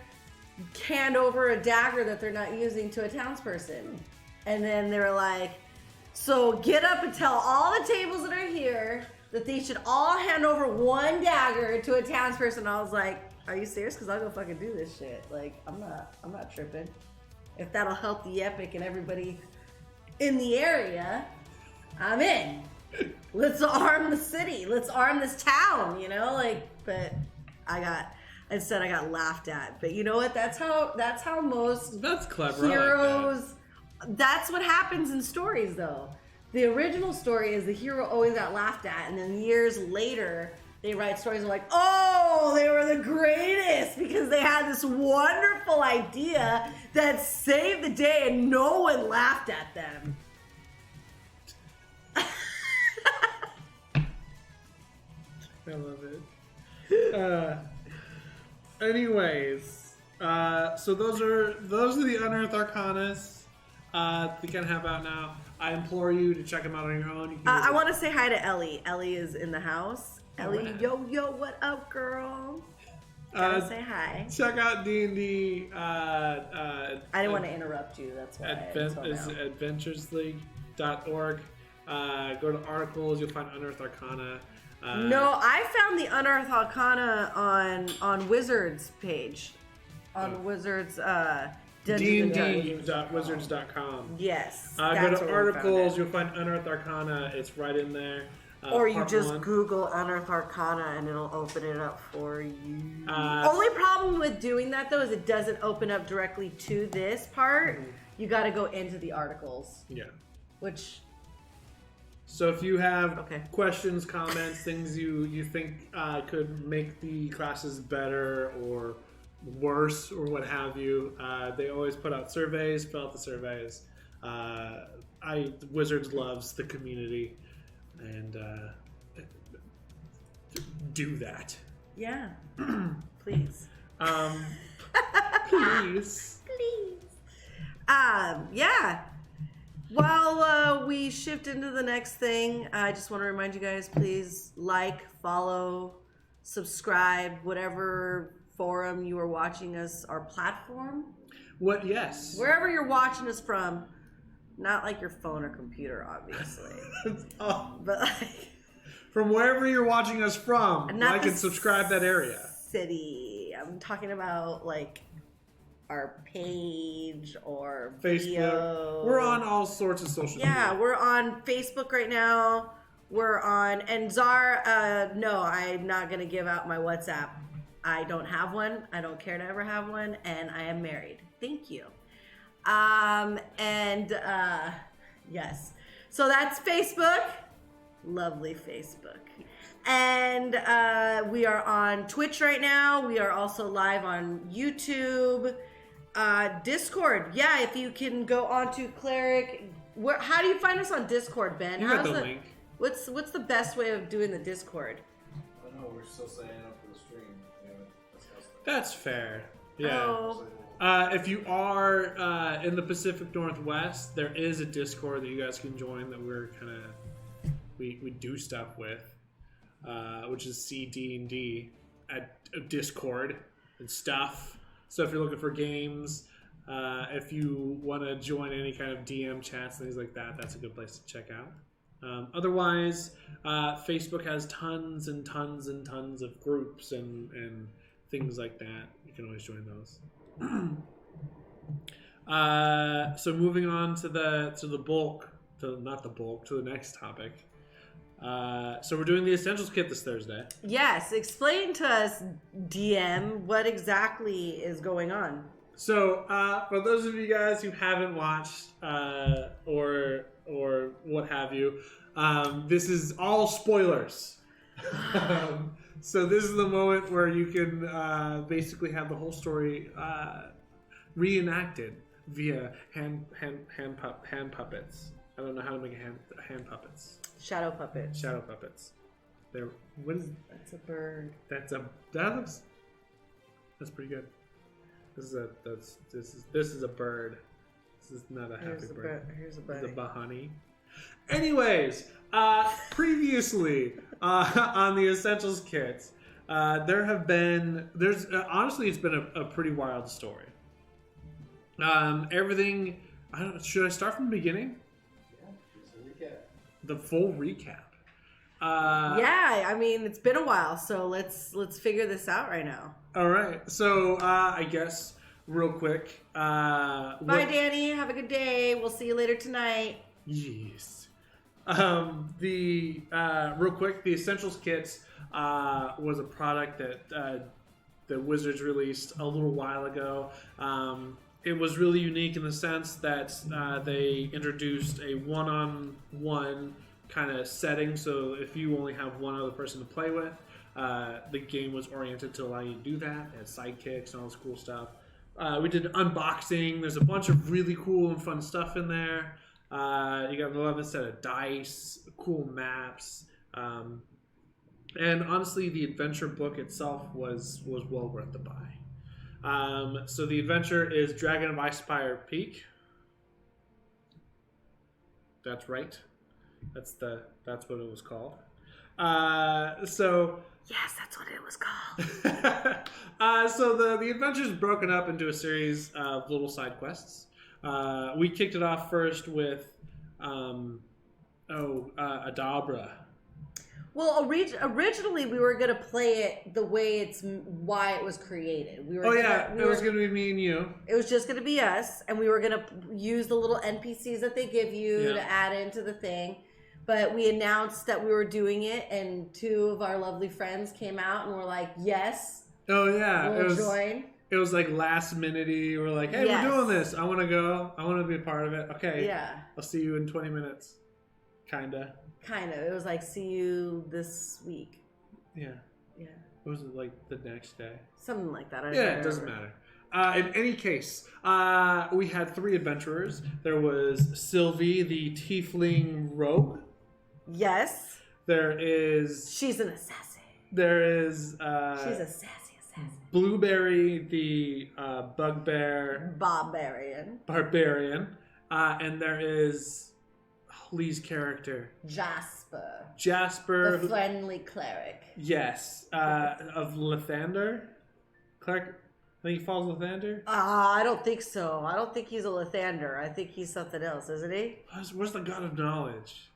hand over a dagger that they're not using to a townsperson? And then they were like, so get up and tell all the tables that are here that they should all hand over one dagger to a townsperson. I was like, are you serious? Because I'll go fucking do this shit. Like, I'm not tripping. If that'll help the epic and everybody in the area, I'm in. Let's arm the city. Let's arm this town, you know? Like, but I got laughed at. But you know what? That's how most That's clever. heroes. That's what happens in stories, though. The original story is the hero always got laughed at, and then years later, they write stories like, oh, they were the greatest because they had this wonderful idea that saved the day and no one laughed at them. I love it. Anyways, so those are the Unearthed Arcanas. They can have out now. I implore you to check them out on your own. You can I want to say hi to Ellie. Ellie is in the house. Ellie, right. yo, what up, girl? Gotta say hi. Check out D&D. I didn't want to interrupt you. That's why. adventuresleague.org. Go to articles. You'll find Unearthed Arcana. No, I found the Unearthed Arcana on Wizards page. On Wizards D&D.wizards.com. Yes. Go to articles. You'll find Unearthed Arcana. It's right in there. Or you just Google Unearthed Arcana and it'll open it up for you. Only problem with doing that though is it doesn't open up directly to this part. You got to go into the articles. Yeah. Which. So if you have questions, comments, things you think could make the classes better or worse or what have you, they always put out surveys. Fill out the surveys. Wizards loves the community, and do that. Yeah, please. Please. Yeah. While we shift into the next thing, I just want to remind you guys, please like, follow, subscribe, whatever forum you are watching us, our platform. What? Yes. Wherever you're watching us from, not like your phone or computer, obviously. But like, from wherever you're watching us from, like and subscribe that area. City. I'm talking about like our page or Facebook. video. We're on all sorts of social media. Yeah, we're on Facebook right now. We're on, and Czar, no, I'm not going to give out my WhatsApp. I don't have one. I don't care to ever have one, and I am married. Thank you. Yes. So that's Facebook. Lovely Facebook. And we are on Twitch right now. We are also live on YouTube. Discord. Yeah, if you can go onto Cleric. How do you find us on Discord, Ben? You got the link. What's the best way of doing the Discord? I don't know. We're still setting up for the stream. We haven't discussed that. That's fair. Yeah. Oh. If you are in the Pacific Northwest, there is a Discord that you guys can join that we're we do stuff with, which is CD&D at Discord and stuff. So if you're looking for games, if you want to join any kind of DM chats, things like that, that's a good place to check out. Otherwise, Facebook has tons and tons and tons of groups and things like that. You can always join those. So moving on to the next topic. So we're doing the Essentials Kit this Thursday. Yes, explain to us, DM, what exactly is going on. So for those of you guys who haven't watched or what have you, this is all spoilers. So this is the moment where you can basically have the whole story reenacted via hand puppets. I don't know how to make hand puppets. Shadow puppets. Shadow puppets. There. What is? That's a bird. That looks. That's pretty good. This is a bird. This is not a happy bird. Here's a This bird. is a bahani. Anyways, previously on the Essentials Kit, honestly, it's been a pretty wild story. Everything. Should I start from the beginning? Yeah, just a recap. The full recap. Yeah, I mean it's been a while, so let's figure this out right now. All right. So I guess real quick. Bye, Danny. Have a good day. We'll see you later tonight. Yes. Real quick, the Essentials Kit was a product that the Wizards released a little while ago. It was really unique in the sense that they introduced a one-on-one kind of setting. So if you only have one other person to play with, the game was oriented to allow you to do that. It had sidekicks and all this cool stuff. We did unboxing. There's a bunch of really cool and fun stuff in there. You got an 11 set of dice, cool maps. And honestly, the adventure book itself was well worth the buy. So the adventure is Dragon of Icespire Peak. That's right. That's what it was called. So Yes, that's what it was called. so the adventure is broken up into a series of little side quests. We kicked it off first with Adabra. Well, originally we were gonna play it the way why it was created. It was gonna be me and you. It was just gonna be us, and we were gonna use the little NPCs that they give you to add into the thing. But we announced that we were doing it, and two of our lovely friends came out and were like, "Yes, oh yeah, we'll join." It was like last minute-y. We're like, "Hey, we're doing this. I want to go. I want to be a part of it." Okay, yeah, I'll see you in 20 minutes. Kinda. It was like, "See you this week." Yeah. Yeah. Was it like the next day? Something like that. It doesn't matter. In any case, we had 3 adventurers. There was Sylvie, the tiefling rogue. Yes. There is... She's an assassin. There is... She's a sassy assassin. Blueberry, the bugbear... Barbarian. And there is Lee's character. Jasper. The friendly cleric. Yes. Of Lathander. Cleric... I think he follows Lathander? I don't think so. I don't think he's a Lathander. I think he's something else, isn't he? Where's the God of Knowledge?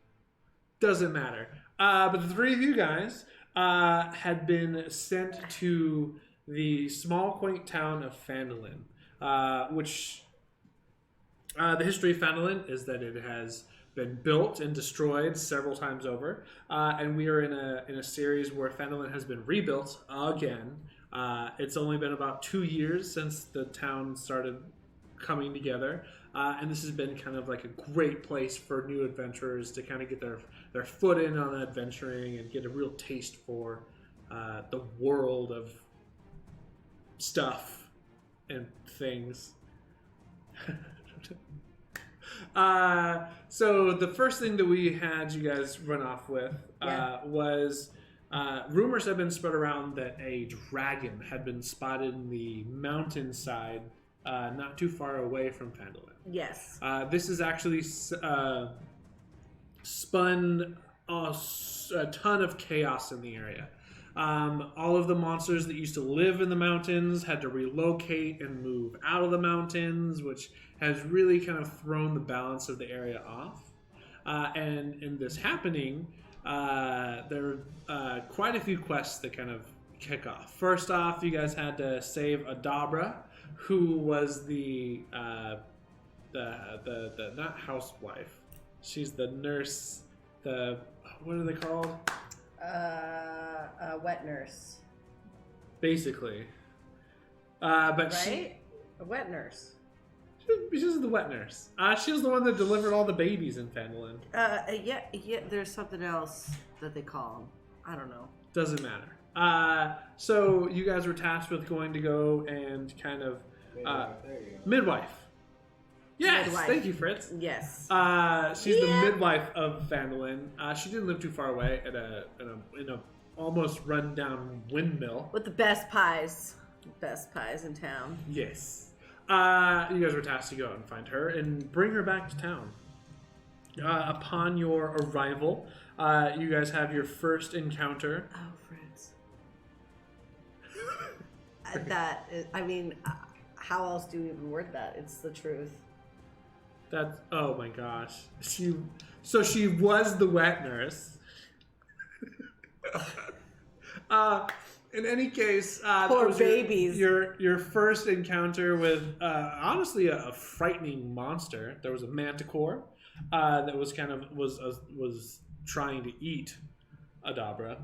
Doesn't matter. But the 3 of you guys had been sent to the small, quaint town of Phandalin, which the history of Phandalin is that it has been built and destroyed several times over, and we are in a series where Phandalin has been rebuilt again. It's only been about 2 years since the town started coming together, and this has been kind of like a great place for new adventurers to kind of get their foot in on adventuring and get a real taste for the world of stuff and things. So the first thing that we had you guys run off with was rumors have been spread around that a dragon had been spotted in the mountainside not too far away from Phandalin. Yes. This is actually spun a ton of chaos in the area. All of the monsters that used to live in the mountains had to relocate and move out of the mountains, which has really kind of thrown the balance of the area off. And in this happening, there are quite a few quests that kind of kick off. First off, you guys had to save Adabra, who was the not housewife. She's the nurse. what are they called? A wet nurse. Basically. But right? A wet nurse. She's the wet nurse. She was the one that delivered all the babies in Phandalin. Yeah, there's something else that they call them. I don't know. Doesn't matter. So you guys were tasked with going to go and kind of... midwife. Yes, Midwife. Thank you, Fritz. Yes. She's the midwife of Phandalin. She didn't live too far away in a almost run-down windmill. With the best pies. Best pies in town. Yes. You guys were tasked to go out and find her and bring her back to town. Upon your arrival, you guys have your first encounter. Oh, Fritz. That is, I mean, how else do we even word that? It's the truth. That's, oh my gosh. She was the wet nurse. In any case, poor babies. Your first encounter with honestly a frightening monster. There was a manticore that was was trying to eat Adabra.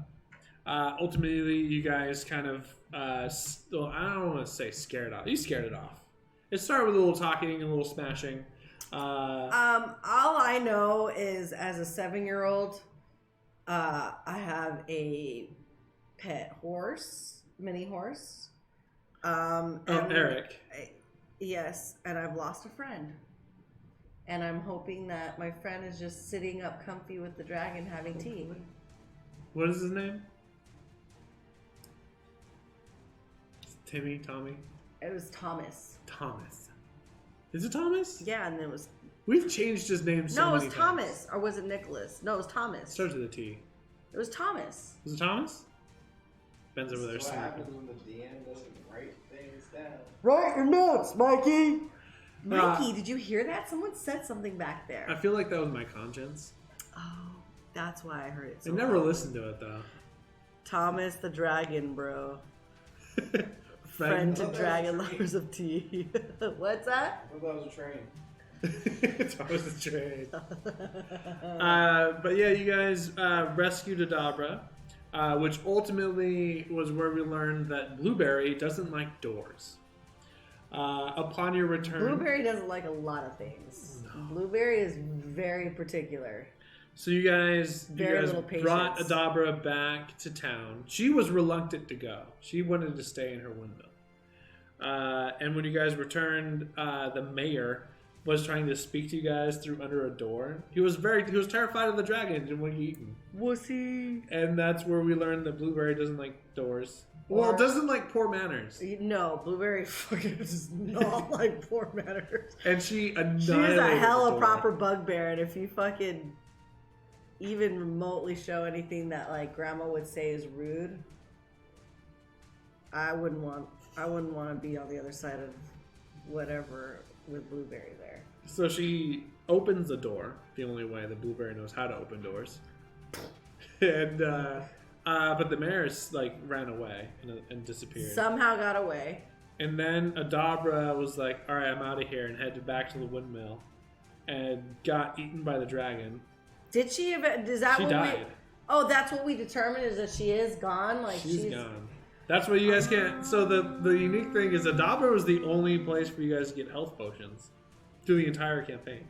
Ultimately, you guys kind of I don't want to say scared off. You scared it off. It started with a little talking and a little smashing. All I know is as a 7-year-old, I have a pet horse, mini horse. Eric. Yes, and I've lost a friend. And I'm hoping that my friend is just sitting up comfy with the dragon having tea. What is his name? Timmy? Tommy? It was Thomas. Thomas. Is it Thomas? Yeah, and it was... We've changed his name so many times. No, it was Thomas. Or was it Nicholas? No, it was Thomas. Starts with a T. It was Thomas. Was it Thomas? Ben's over there. What happens when the DM doesn't write things down? Write your notes, Mikey! Mikey, did you hear that? Someone said something back there. I feel like that was my conscience. Oh, that's why I heard it so I never loud. listened to it, though. Thomas the Dragon, bro. Friend to dragon lovers of tea. What's that? I thought that was a train. Thomas the train. But yeah, you guys rescued Adabra, which ultimately was where we learned that Blueberry doesn't like doors. Upon your return... Blueberry doesn't like a lot of things. No. Blueberry is very particular. So you guys brought patience. Adabra back to town. She was reluctant to go. She wanted to stay in her windmill. And when you guys returned, the mayor was trying to speak to you guys through under a door. He was terrified of the dragon and didn't want to eat him. Wussy. And that's where we learned that Blueberry doesn't like doors. Well, doesn't like poor manners. No, Blueberry fucking does not like poor manners. And she annihilated She's a hell of the proper bugbear, and if you fucking even remotely show anything that like grandma would say is rude, I wouldn't want to be on the other side of whatever with Blueberry there. So she opens the door the only way that Blueberry knows how to open doors. And but the mayor's like ran away and disappeared. Somehow got away. And then Adabra was like, all right, I'm out of here, and headed back to the windmill and got eaten by the dragon. Did she? Is that she what died. Oh, that's what we determined, is that she is gone? Like she's gone. That's what you guys can't... So the unique thing is Adabra was the only place for you guys to get health potions through the entire campaign.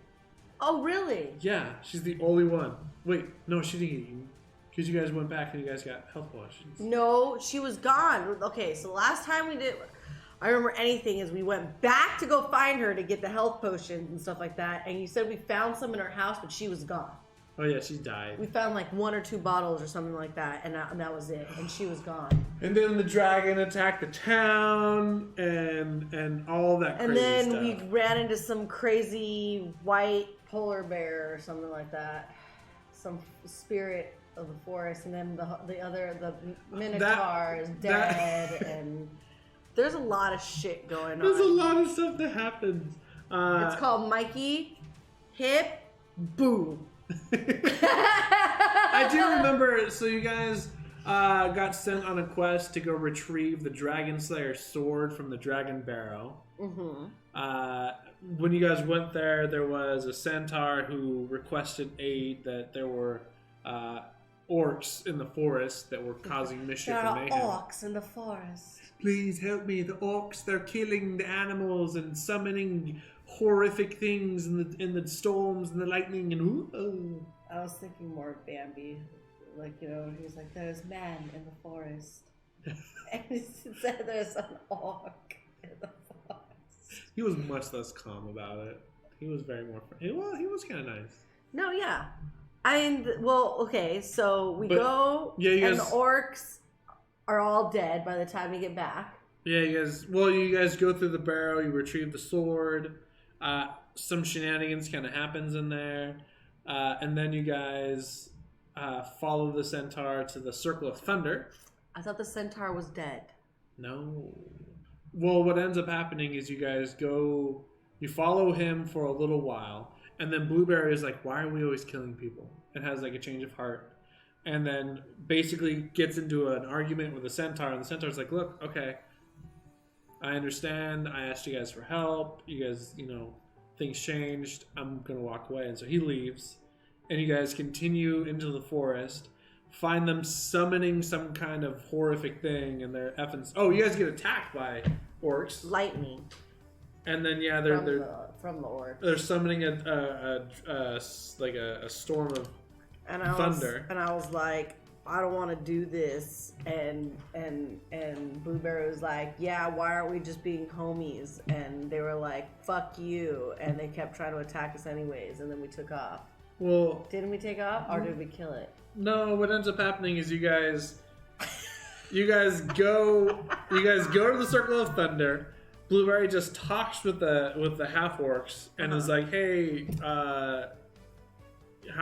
Oh, really? Yeah, she's the only one. Wait, no, she didn't get eaten. Because you guys went back and you guys got health potions. No, she was gone. Okay, so last time we did... I remember anything is we went back to go find her to get the health potions and stuff like that. And you said we found some in her house, but she was gone. Oh yeah, she died. We found like 1 or 2 bottles or something like that, and that was it. And she was gone. And then the dragon attacked the town, and all that crazy stuff. And then we ran into some crazy white polar bear or something like that. Some spirit of the forest, and then the minotaur is dead, and there's a lot of shit going on. There's a lot of stuff that happens. It's called Mikey Hip Boom. I do remember, so you guys got sent on a quest to go retrieve the Dragon Slayer's sword from the Dragon Barrow. Mm-hmm. When you guys went there was a centaur who requested aid, that there were orcs in the forest that were causing mischief There and are mayhem. orcs in the forest. Please help me. The orcs, they're killing the animals and summoning horrific things in the storms and the lightning and I was thinking more of Bambi. Like, you know, he was like, there's man in the forest. And he said there's an orc in the forest. He was much less calm about it. He was very more... Well, he was kind of nice. No, yeah. Okay, so we go, yeah, you and guys, the orcs are all dead by the time we get back. Yeah, you guys go through the barrow, you retrieve the sword, some shenanigans kind of happens in there, and then you guys follow the centaur to the Circle of Thunder. I thought the centaur was dead. No. Well, what ends up happening is you guys go, you follow him for a little while, and then Blueberry is like, why are we always killing people? And has like a change of heart. And then basically gets into an argument with the centaur, and the centaur's like, look, okay, I understand. I asked you guys for help. You guys, things changed. I'm going to walk away. And so he leaves, and you guys continue into the forest, find them summoning some kind of horrific thing, and they're effing... Oh, you guys get attacked by orcs. Lightning. And then, yeah, from the orcs. They're summoning a storm of thunder. And I was like, I don't want to do this. And Blueberry was like, yeah, why aren't we just being homies? And they were like, fuck you. And they kept trying to attack us anyways. And then we took off. Well, didn't we take off, or did we kill it? No, what ends up happening is you guys go to the Circle of Thunder. Blueberry just talks with the half orcs and is like, hey, how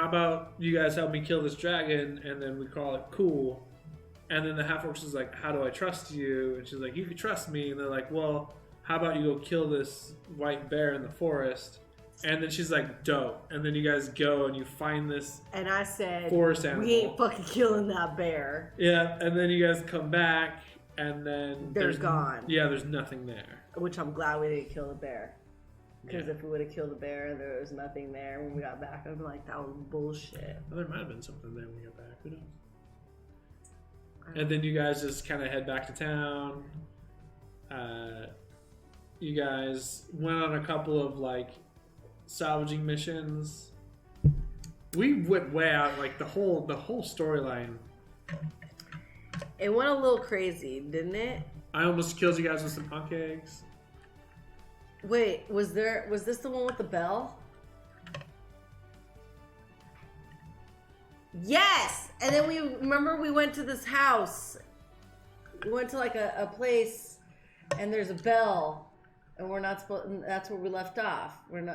about you guys help me kill this dragon, and then we call it cool. And then the half orcs is like, how do I trust you? And she's like, you can trust me. And they're like, well, how about you go kill this white bear in the forest? And then she's like, dope. And then you guys go and you find this and I said, forest animal. We ain't fucking killing that bear. Yeah, and then you guys come back and then they're gone. There's nothing there. Which I'm glad we didn't kill the bear. Because if we would have killed the bear and there was nothing there when we got back, I'd be like, that was bullshit. Well, there might have been something there when we got back. Who knows? And then you guys just kind of head back to town. You guys went on a couple of salvaging missions. We went way out, the whole storyline. It went a little crazy, didn't it? I almost killed you guys with some punk eggs. Wait, was this the one with the bell? Yes! And then we went to this house. We went to a place and there's a bell. And we're not supposed. That's where we left off. We're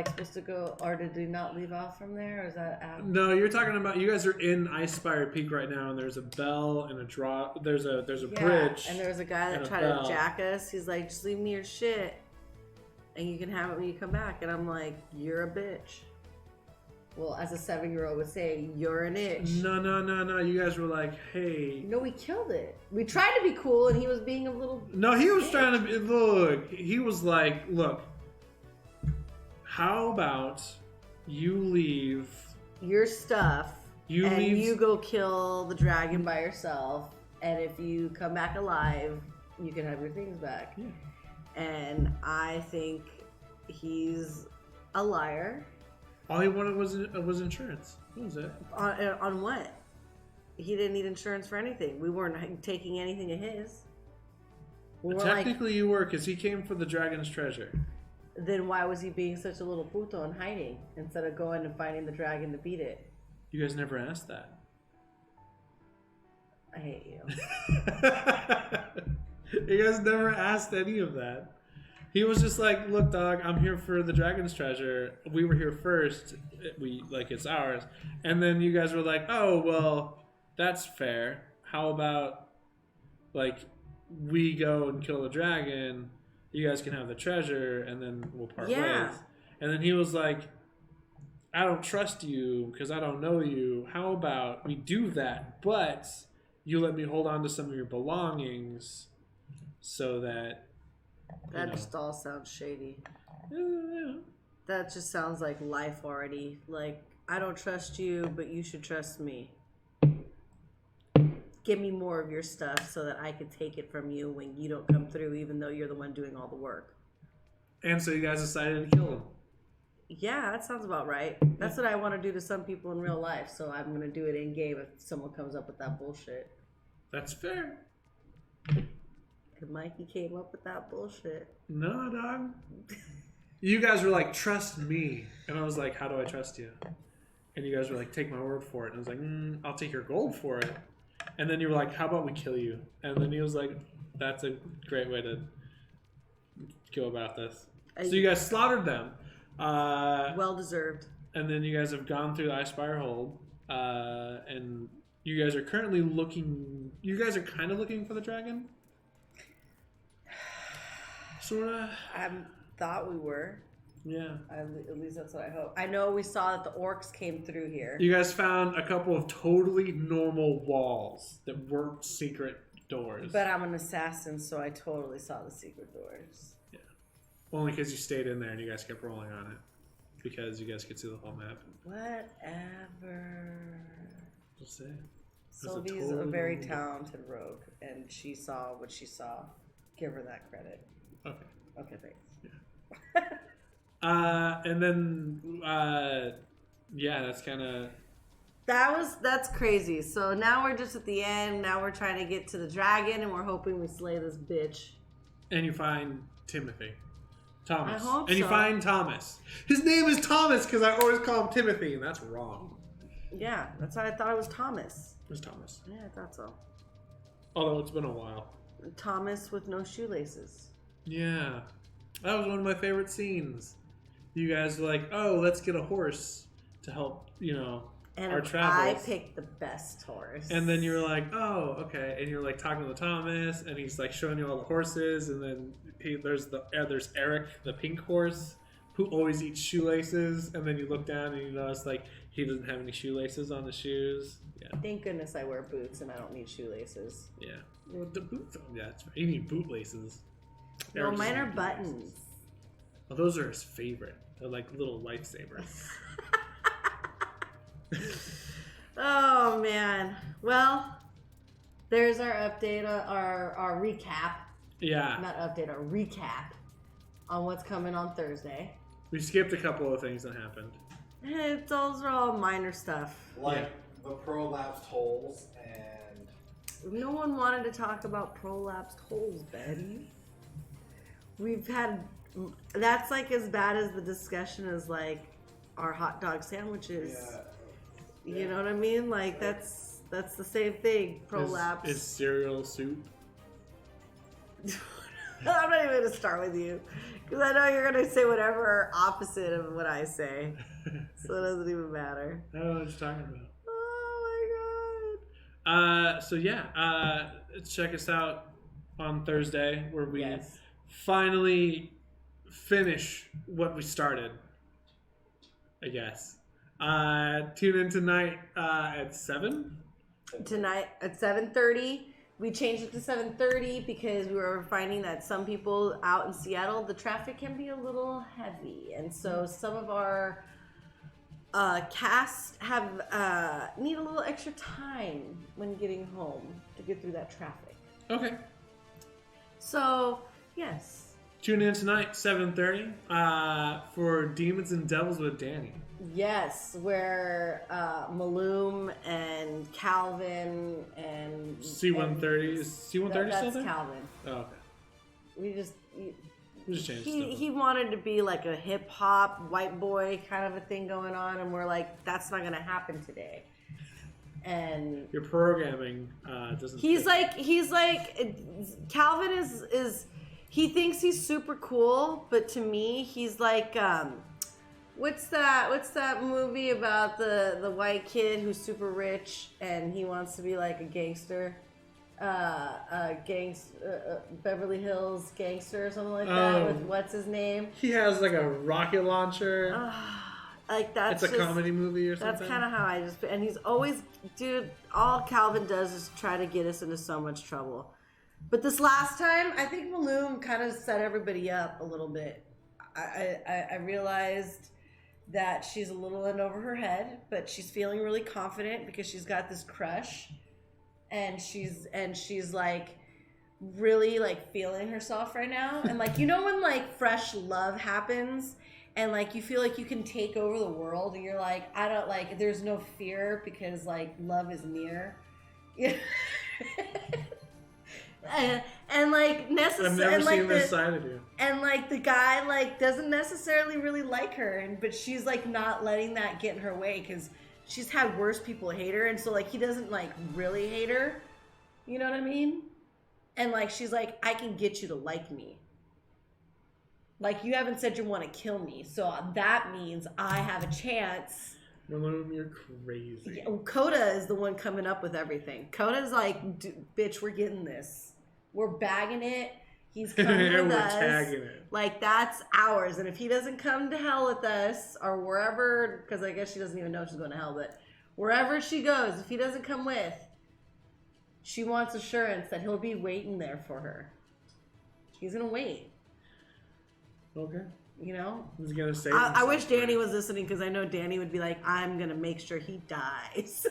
supposed to go, or did we not leave off from there? Or is that after? No, you're talking about. You guys are in Icespire Peak right now, and there's a bell and a draw. There's a bridge. And there was a guy that tried to jack us. He's like, just leave me your shit, and you can have it when you come back. And I'm like, you're a bitch. Well, as a 7-year-old would say, you're an itch. No. You guys were like, hey. No, we killed it. We tried to be cool, and he was being a little... No, he was trying to be... Look, he was like, look, how about you leave... your stuff, you go kill the dragon by yourself, and if you come back alive, you can have your things back. Yeah. And I think he's a liar. All he wanted was insurance. That was it. On what? He didn't need insurance for anything. We weren't taking anything of his. Technically, you were, because he came for the dragon's treasure. Then why was he being such a little puto and hiding instead of going and finding the dragon to beat it? You guys never asked that. I hate you. You guys never asked any of that. He was just like, look, dog, I'm here for the dragon's treasure. We were here first. It's ours. And then you guys were like, oh, well, that's fair. How about, we go and kill the dragon. You guys can have the treasure, and then we'll part ways. And then he was like, I don't trust you because I don't know you. How about we do that, but you let me hold on to some of your belongings so that... That just all sounds shady. Yeah. That just sounds like life already. Like, I don't trust you, but you should trust me. give me more of your stuff so that I can take it from you when you don't come through, even though you're the one doing all the work. And so you guys decided to kill him. Yeah, that sounds about right. That's what I want to do to some people in real life, so I'm going to do it in game if someone comes up with that bullshit. That's fair. And Mikey came up with that bullshit. No, dog. You guys were like, trust me. And I was like, how do I trust you? And you guys were like, take my word for it. And I was like, I'll take your gold for it. And then you were like, how about we kill you? And then he was like, that's a great way to go about this. So you guys slaughtered them. Well deserved. And then you guys have gone through the Icefire Hold. And you guys are currently looking... You guys are kind of looking for the dragon? Sorta. I thought we were. Yeah. At least that's what I hope. I know we saw that the orcs came through here. You guys found a couple of totally normal walls that weren't secret doors. But I'm an assassin, so I totally saw the secret doors. Yeah. Only because you stayed in there and you guys kept rolling on it. Because you guys could see the whole map. Whatever. Just say. Sylvie's a very talented rogue, and she saw what she saw. Give her that credit. Okay. Okay, thanks. Yeah. And then, yeah, that's kind of... That's crazy. So now we're just at the end. Now we're trying to get to the dragon, and we're hoping we slay this bitch. And you find Timothy. Thomas. I hope and you so. find Thomas. His name is Thomas because I always call him Timothy, and that's wrong. Yeah, that's why I thought it was Thomas. It was Thomas. Yeah, I thought so. Although it's been a while. Thomas with no shoelaces. Yeah. That was one of my favorite scenes. You guys were like, oh, let's get a horse to help, and our travels. I picked the best horse. And then you were like, oh, okay. And you're like talking to Thomas, and he's like showing you all the horses. And then there's Eric, the pink horse, who always eats shoelaces. And then you look down and you notice like he doesn't have any shoelaces on the shoes. Yeah. Thank goodness I wear boots and I don't need shoelaces. Yeah. Well, the boots. Yeah, that's right. You need bootlaces. No, mine are buttons. Well, those are his favorite. They're like little lifesavers. Oh man. Well, there's our update, our recap. Yeah. Not update, our recap on what's coming on Thursday. We skipped a couple of things that happened. Those are all minor stuff. Like the prolapsed holes and... No one wanted to talk about prolapsed holes, Ben. We've had... That's like as bad as the discussion as like our hot dog sandwiches. Yeah. You know what I mean? Like that's the same thing. Prolapse. Is cereal soup? I'm not even gonna start with you because I know you're gonna say whatever opposite of what I say, so it doesn't even matter. I don't know what you're talking about. Oh my god. So yeah, check us out on Thursday where we Yes. finally finish what we started. I guess. Tune in tonight at 7. Tonight at 7:30. We changed it to 7:30 because we were finding that some people out in Seattle, the traffic can be a little heavy, and so some of our cast have need a little extra time when getting home to get through that traffic. Okay. So yes. Tune in tonight, 7:30, for Demons and Devils with Danny. Yes, where Maloom and Calvin and C-130. Is C-130 still that's there? Calvin. Oh, okay. We just Changed stuff. he wanted to be like a hip hop white boy kind of a thing going on, and we're like, that's not gonna happen today. And Your programming doesn't. he's fit. like Calvin is he thinks he's super cool, but to me he's like what's that movie about the white kid who's super rich and he wants to be like a gangster? Beverly Hills Gangster or something like that with what's his name? He has like a rocket launcher. Like that's It's a comedy movie or something. That's kind of how I just... And he's always... Dude, all Calvin does is try to get us into so much trouble. But this last time, I think Maloom kind of set everybody up a little bit. I realized that she's a little in over her head, but she's feeling really confident because she's got this crush and she's like really like feeling herself right now, and like, you know when like fresh love happens and like you feel like you can take over the world and you're like, I don't like, there's no fear because like love is near. and like I've never seen this side of you. And like the guy like doesn't necessarily really like her, but she's like not letting that get in her way because she's had worse people hate her, and so like he doesn't like really hate her, you know what I mean? And like she's like, I can get you to like me. Like, you haven't said you want to kill me, so that means I have a chance. Malone, you're crazy. Yeah, Coda is the one coming up with everything. Coda's like, bitch, we're getting this. We're bagging it. He's coming with us. We're tagging it. Like, that's ours. And if he doesn't come to hell with us, or wherever, because I guess she doesn't even know she's going to hell, but wherever she goes, if he doesn't come with, she wants assurance that he'll be waiting there for her. He's going to wait. Okay. You know? He's going to say I wish Danny was listening, because I know Danny would be like, I'm going to make sure he dies.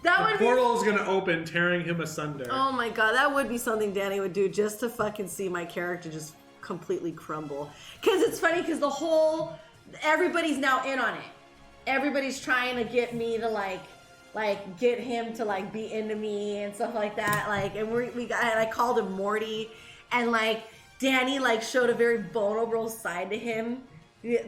The portal is going to open, tearing him asunder. Oh my god, that would be something Danny would do just to fucking see my character just completely crumble. Because it's funny, because everybody's now in on it. Everybody's trying to get me to like get him to like be into me and stuff like that. Like, and I called him Morty, and like Danny like showed a very vulnerable side to him,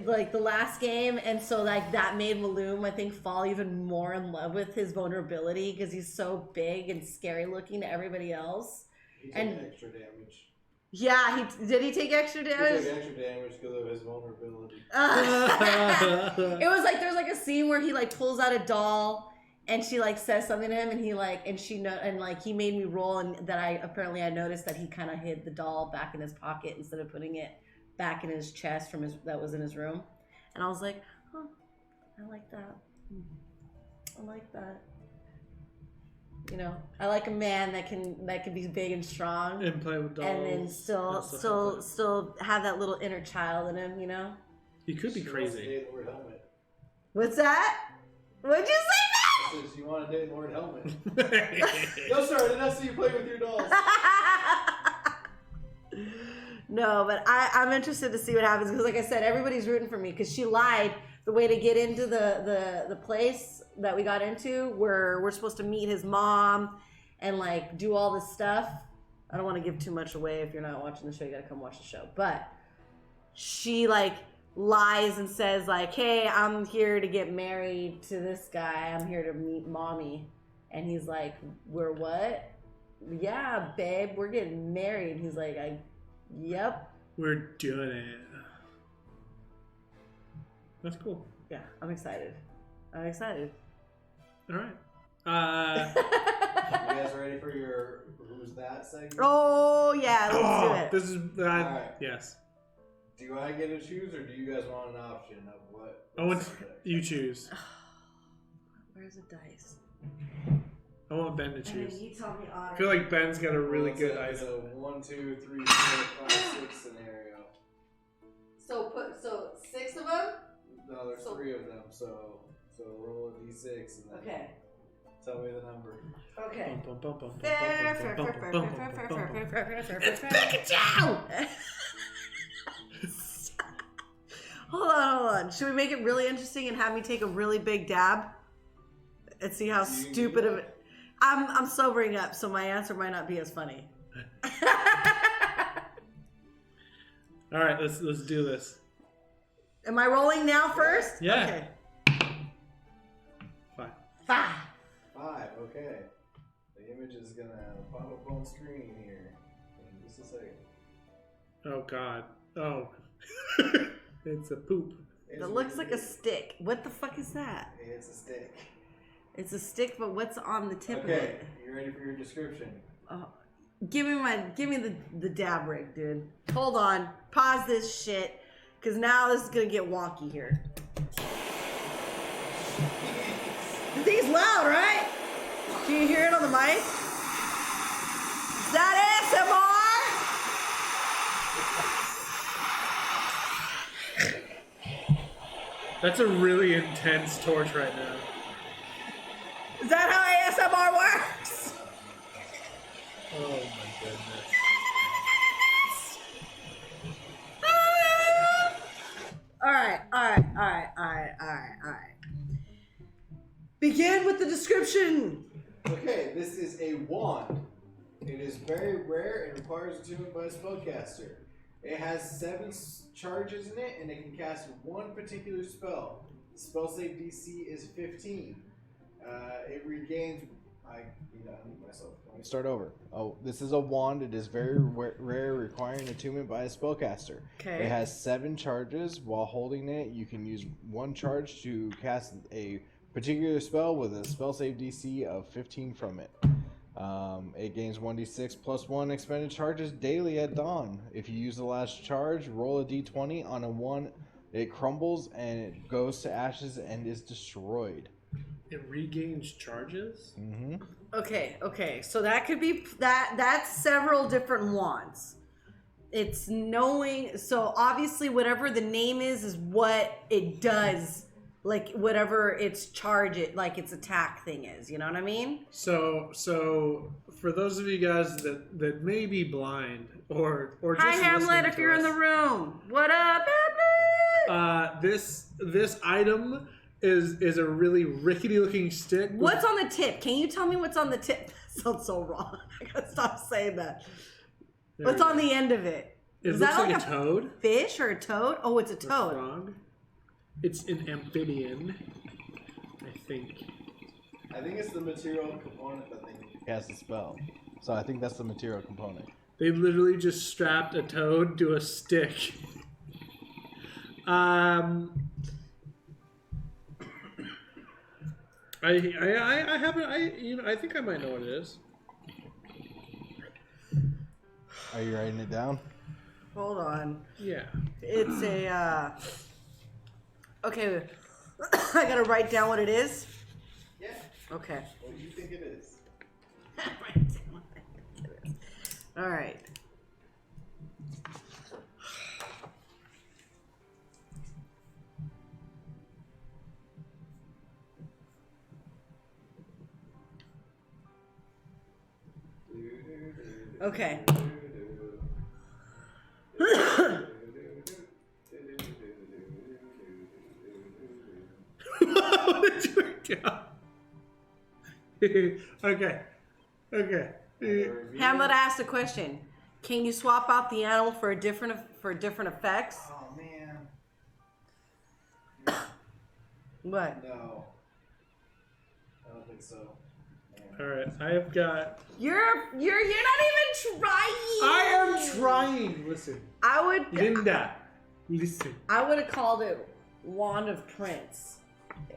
like the last game, and so like that made Malum, I think, fall even more in love with his vulnerability because he's so big and scary looking to everybody else. He took extra damage. Yeah, did he take extra damage? He took extra damage because of his vulnerability. It was like there's like a scene where he like pulls out a doll and she like says something to him, and he like he made me roll, and that I noticed that he kind of hid the doll back in his pocket instead of putting it back in his chest that was in his room. And I was like, oh, I like that. I like that. You know, I like a man that can be big and strong and play with dolls, and then still have that little inner child in him. You know, he could be crazy. What's that? What'd you say? Says you want to date Lord Helmet. No, sorry, I did not see you play with your dolls. No, but I'm interested to see what happens because, like I said, everybody's rooting for me because she lied. The way to get into the place that we got into, where we're supposed to meet his mom and like do all this stuff. I don't want to give too much away. If you're not watching the show, you gotta come watch the show. But she like lies and says like, hey, I'm here to get married to this guy. I'm here to meet mommy. And he's like, we're what? Yeah, babe, we're getting married. He's like, yep. We're doing it. That's cool. Yeah, I'm excited. All right. You guys ready for your Who's That segment? Oh, yeah, let's do it. This is, right. Yes. Do I get to choose, or do you guys want an option of what? I want you choose. Where's the dice? I want Ben to choose. You tell me I feel like Ben's got a really good idea. It's idea. a 1, 2, 3, 4, 5, 6 scenario. So 6 of them? No, there's 3 of them. So roll a d6 and then okay. Tell me the number. Okay. It's Pikachu! Hold on. Should we make it really interesting and have me take a really big dab and see how stupid of it? I'm sobering up, so my answer might not be as funny. All right, let's do this. Am I rolling now first? Yeah. Okay. 5. 5. Okay. The image is gonna pop up on screen here in just a second. Oh God. Oh. It's a poop. It looks like a stick. What the fuck is that? It's a stick. It's a stick, but what's on the tip of Okay, it? you ready for your description? Oh, give me the dab rig, dude. Hold on. Pause this shit, because now this is gonna get wonky here. The thing's loud, right? Can you hear it on the mic? Is that ASMR? That's a really intense torch right now. Is that how ASMR works? goodness. All right. Begin with the description. Okay, this is a wand. It is very rare and requires attunement by a spellcaster. It has 7 charges in it, and it can cast one particular spell. The spell save DC is 15. It regains. I need to unmute myself. Let me start over. Oh, this is a wand. It is very rare, requiring attunement by a spellcaster. Okay. It has 7 charges. While holding it, you can use 1 charge to cast a particular spell with a spell save DC of 15 from it. It gains 1d6 plus 1 expended charges daily at dawn. If you use the last charge, roll a d20. On a 1, it crumbles and it goes to ashes and is destroyed. It regains charges? Mm-hmm. Okay. So that could be that's several different wands. It's knowing. So obviously, whatever the name is what it does. Like whatever its charge, like its attack thing is. You know what I mean? So for those of you guys that may be blind or just Hi Hamlet, if you're in the room. What up, Hamlet? This item is a really rickety looking stick. What's on the tip? Can you tell me what's on the tip? That sounds so wrong. I gotta stop saying that. What's on the end of it? It Is looks that like a toad. Fish or a toad? Oh, it's a Or toad. frog. It's an amphibian, I think. I think it's the material component that they Cast a spell. So I think that's the material component. They literally just strapped a toad to a stick. I haven't. I think I might know what it is. Are you writing it down? Hold on. Yeah. It's a, Okay. I gotta write down what it is? Yeah. Okay. What do you think it is? Write down what I think it is. All right. Okay. Okay. Hamlet asked a question. Can you swap out the animal for different effects? Oh man. What? No. I don't think so. All right. I have got. You're not even trying. I am trying. Listen, I would. Linda. Listen. I would have called it Wand of Prince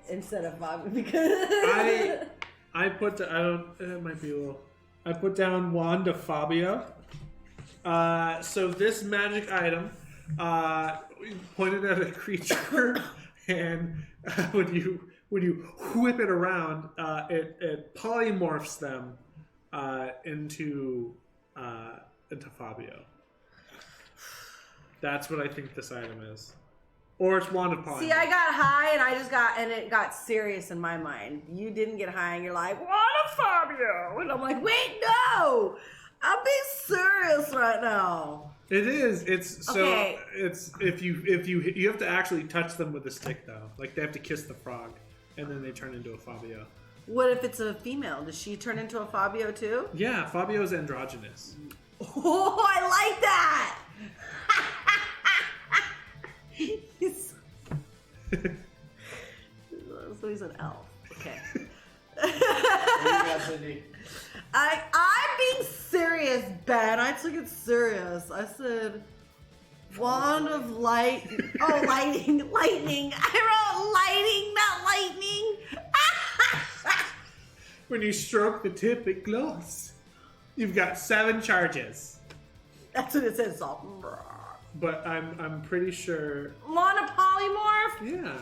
instead of Bob because I put. I don't. It might be a little. I put down Wand of Fabio. So this magic item pointed at a creature, and when you whip it around, it polymorphs them into Fabio. That's what I think this item is, or it's Wand of Polymorph. See, I got high and it got serious in my mind. You didn't get high and you're like, Wand of Fabio, and I'm like, wait, no, I'm being serious right now. It is. It's so. Okay. It's if you have to actually touch them with a stick though. Like they have to kiss the frog, and then they turn into a Fabio. What if it's a female? Does she turn into a Fabio too? Yeah, Fabio's androgynous. Oh, I like that. So he's an elf. Okay. What do you got, Cindy? I'm being serious, Ben. I took it serious. I said, Wand of Light. Oh, lightning. I wrote lighting, not lightning. When you stroke the tip, it glows. You've got 7 charges. That's what it says. So. But I'm pretty sure. Wand of Polymorph? Yeah.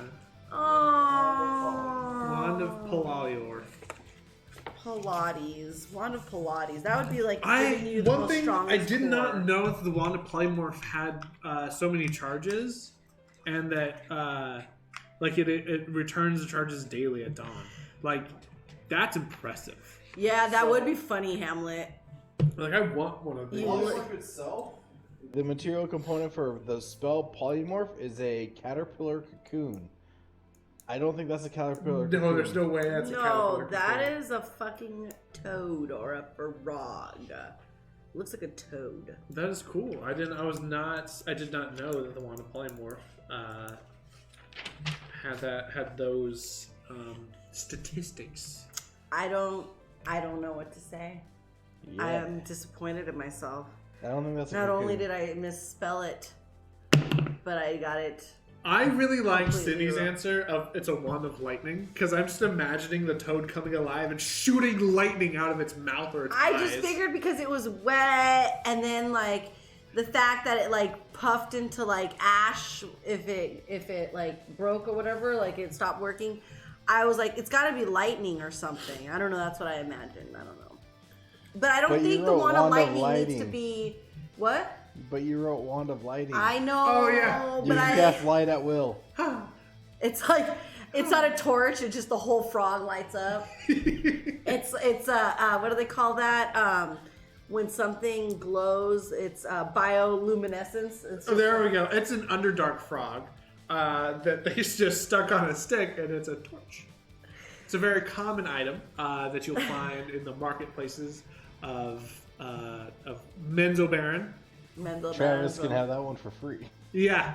Oh. Wand of Polalior. Pilates. Wand of Pilates. That would be like giving you the One most thing strongest I did core. not know that the Wand of Polymorph had so many charges, and that like it returns the charges daily at dawn. Like that's impressive. Yeah, that would be funny, Hamlet. Like, I want one of these. Polymorph itself? The material component for the spell polymorph is a caterpillar cocoon. I don't think that's a caterpillar cocoon. No, there's no way that's a caterpillar. No, that is a fucking toad or a frog. Looks like a toad. That is cool. I did not know that the wand of polymorph had those statistics. I don't know what to say. Yeah. I am disappointed in myself. I don't think that's a Not cocoon. only did I misspell it, but I got it. I really like Completely Sydney's wrong. answer of it's a wand of lightning, because I'm just imagining the toad coming alive and shooting lightning out of its mouth or its eyes. I just figured because it was wet, and then like the fact that it like puffed into like ash if it like broke or whatever, like it stopped working. I was like, it's got to be lightning or something. I don't know. That's what I imagined. I don't know. But I don't But think you the wrote wand of wand of lightning needs to lighting. be what? But you wrote wand of lighting. I know. Oh, yeah. You But can cast light at will. it's like it's not a torch. It's just the whole frog lights up. it's what do they call that? When something glows, it's bioluminescence. It's Oh, there we go. It's an Underdark frog that they just stuck on a stick, and it's a torch. It's a very common item that you'll find in the marketplaces of Menzoberran. Travis can have that one for free. Yeah.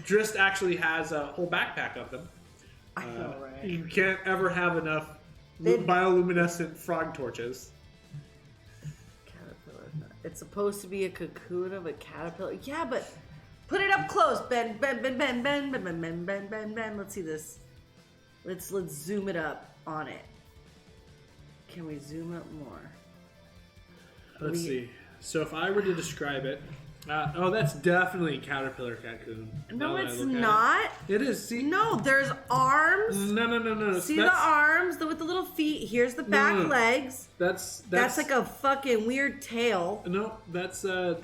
Drist actually has a whole backpack of them. I know, right? You can't ever have enough They- bioluminescent frog torches. Caterpillar. It's supposed to be a cocoon of a caterpillar. Yeah, but put it up close, Ben. Ben. Let's see this. Let's zoom it up on it. Can we zoom up more? Let's see. So if I were to describe it, that's definitely a caterpillar cocoon. No, now that I it's look at not. It is. See, No, there's arms. no. See the arms with the little feet. Here's the back no. legs. That's like a fucking weird tail. No, that's the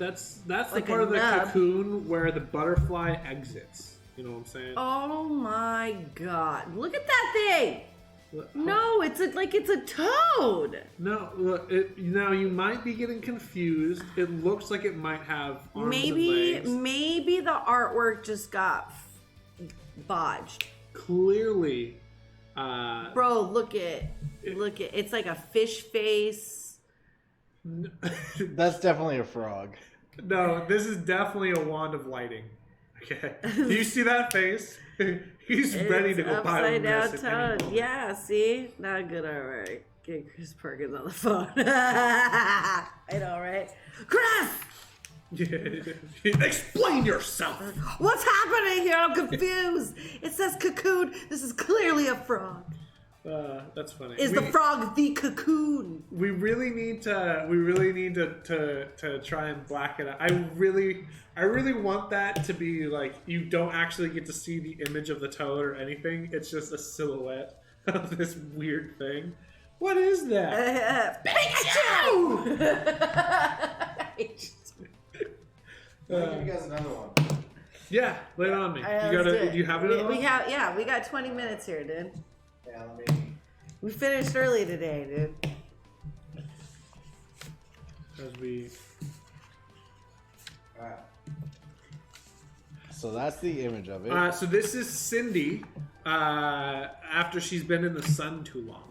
Like part a of the nub. cocoon where the butterfly exits. You know what I'm saying? Oh my god! Look at that thing. Look, No, it's a toad. No, look, now you might be getting confused. It looks like it might have arms and legs. Maybe the artwork just got bodged. Clearly, Bro, look it. It's like a fish face. That's definitely a frog. no, this is definitely a wand of lighting. Okay, do you see that face? He's ready to go upside down bioluminescent toad. anymore. Yeah, see? Not good, alright. Get Chris Perkins on the phone. I know, right? Chris! Explain yourself. What's happening here? I'm confused. It says cocoon. This is clearly a frog. That's funny. Is the frog the cocoon? We really need to try and black it out. I really want that to be like you don't actually get to see the image of the toad or anything. It's just a silhouette of this weird thing. What is that? Pikachu! I'll give you guys another one. Yeah, lay it on me. Alright, You let's gotta. do it. Do you have it? We got 20 minutes here, dude. Yeah, let me. We finished early today, dude. As we. Alright. So that's the image of it. So this is Cindy after she's been in the sun too long.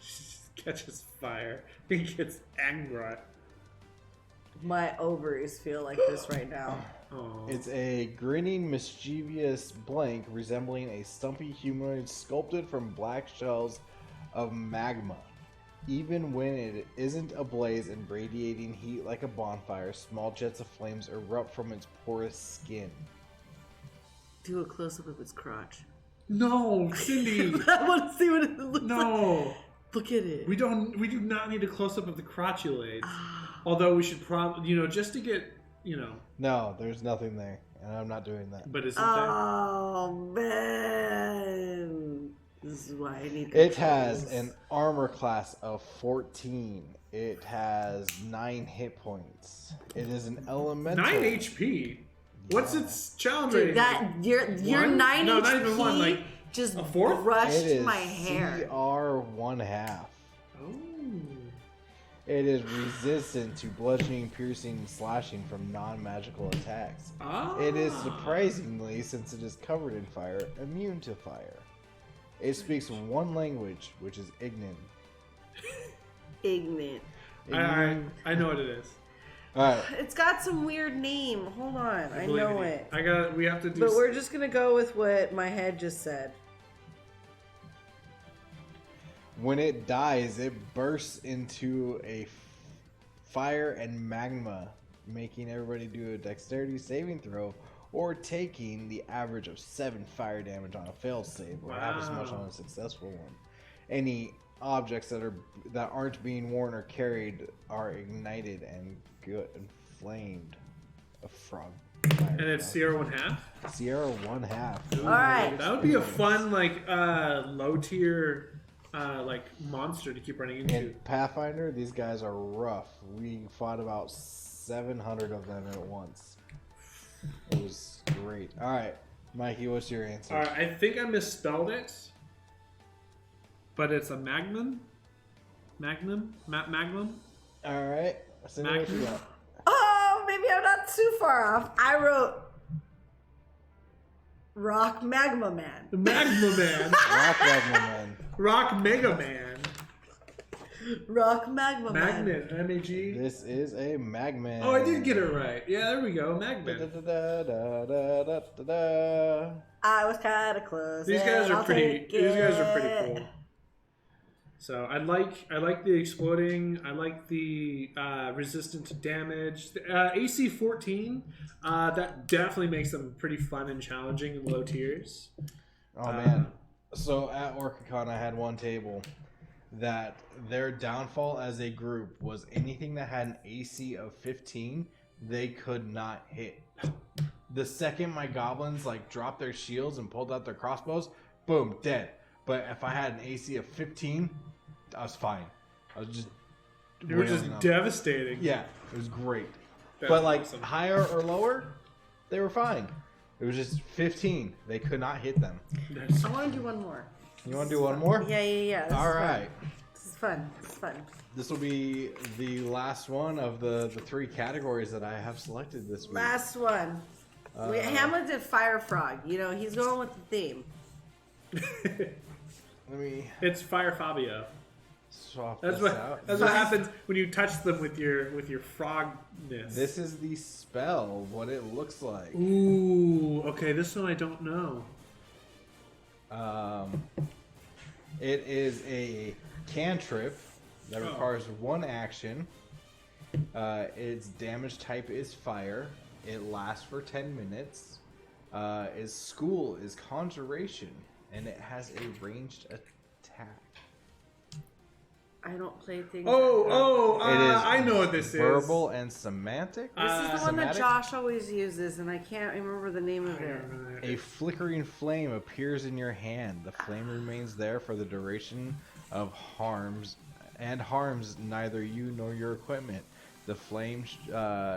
She catches fire. He gets angry. My ovaries feel like this right now. Oh. It's a grinning, mischievous blank resembling a stumpy humanoid sculpted from black shells of magma. Even when it isn't ablaze and radiating heat like a bonfire, small jets of flames erupt from its porous skin. Do a close-up of its crotch. No, Cindy. I want to see what it looks like. No. Look at it. We do not need a close up of the crotulades. Although we should probably, just to get, No, there's nothing there, and I'm not doing that. but isn't Oh, man. This is why I need It has controls. an armor class of 14. It has 9 hit points. It is an there? elemental. 9 HP? What's its challenge Dude, rating? that your One? 9 No, HP not even one, like just a fourth? brushed It is my hair. CR 1/2. Oh. It is resistant to bludgeoning, piercing, and slashing from non-magical attacks. Ah. It is surprisingly, since it is covered in fire, immune to fire. It speaks one language, which is Ignan. Ignorant. I know what it is. Alright. It's got some weird name. Hold on. I believe know in you. it. We have to do. But we're just going to go with what my head just said. When it dies, it bursts into a fire and magma, making everybody do a dexterity saving throw, or taking the average of 7 fire damage on a fail save, or half as much on a successful one. Any objects that aren't being worn or carried are ignited and flamed. A frog. And it's Sierra 1/2? Sierra 1/2. Alright. That would be a fun, low tier, monster to keep running into. In Pathfinder, these guys are rough. We fought about 700 of them at once. It was great. Alright, Mikey, what's your answer? Alright, I think I misspelled it. But it's a magnum? Magnum? Alright, Cindy, what you got? Oh, maybe I'm not too far off. I wrote Rock Magma Man. Magma Man. Rock Magma Man. Rock Mega Man. Rock Magma Man. Magnet. M-A-G. This is a Magman. Oh, I did get it right. Yeah, there we go. Magman. I was kind of close. These guys are I'll pretty. take These guys are it. pretty cool. So I like the exploding. I like the resistant to damage. The, AC 14. That definitely makes them pretty fun and challenging in low tiers. Oh man. So at OrcaCon I had one table that their downfall as a group was anything that had an AC of 15, they could not hit. The second my goblins dropped their shields and pulled out their crossbows, boom, dead. But if I had an AC of 15, I was fine. I was just They were just wailing on them. devastating. Yeah, it was great. That's But awesome. higher or lower, they were fine. It was just 15. They could not hit them. I want to do one more. You want to do one more? Yeah. This All is right. fun. This is fun. This will be the last one of the 3 categories that I have selected this week. Last one. Hamlet did Fire Frog. He's going with the theme. Let me It's Fire Fabio. swap That's this what out. that's what happens when you touch them with your frogness. This is the spell, what it looks like. Ooh, okay, this one I don't know. It is a cantrip that requires 1 action. Its damage type is fire. It lasts for 10 minutes. Its school is conjuration, and it has a ranged attack. I don't play things. It is I know what this is. verbal and semantic. This is the one that Somatic? Josh always uses, and I can't remember the name of it. A flickering flame appears in your hand. The flame remains there for the duration of harms neither you nor your equipment. The flame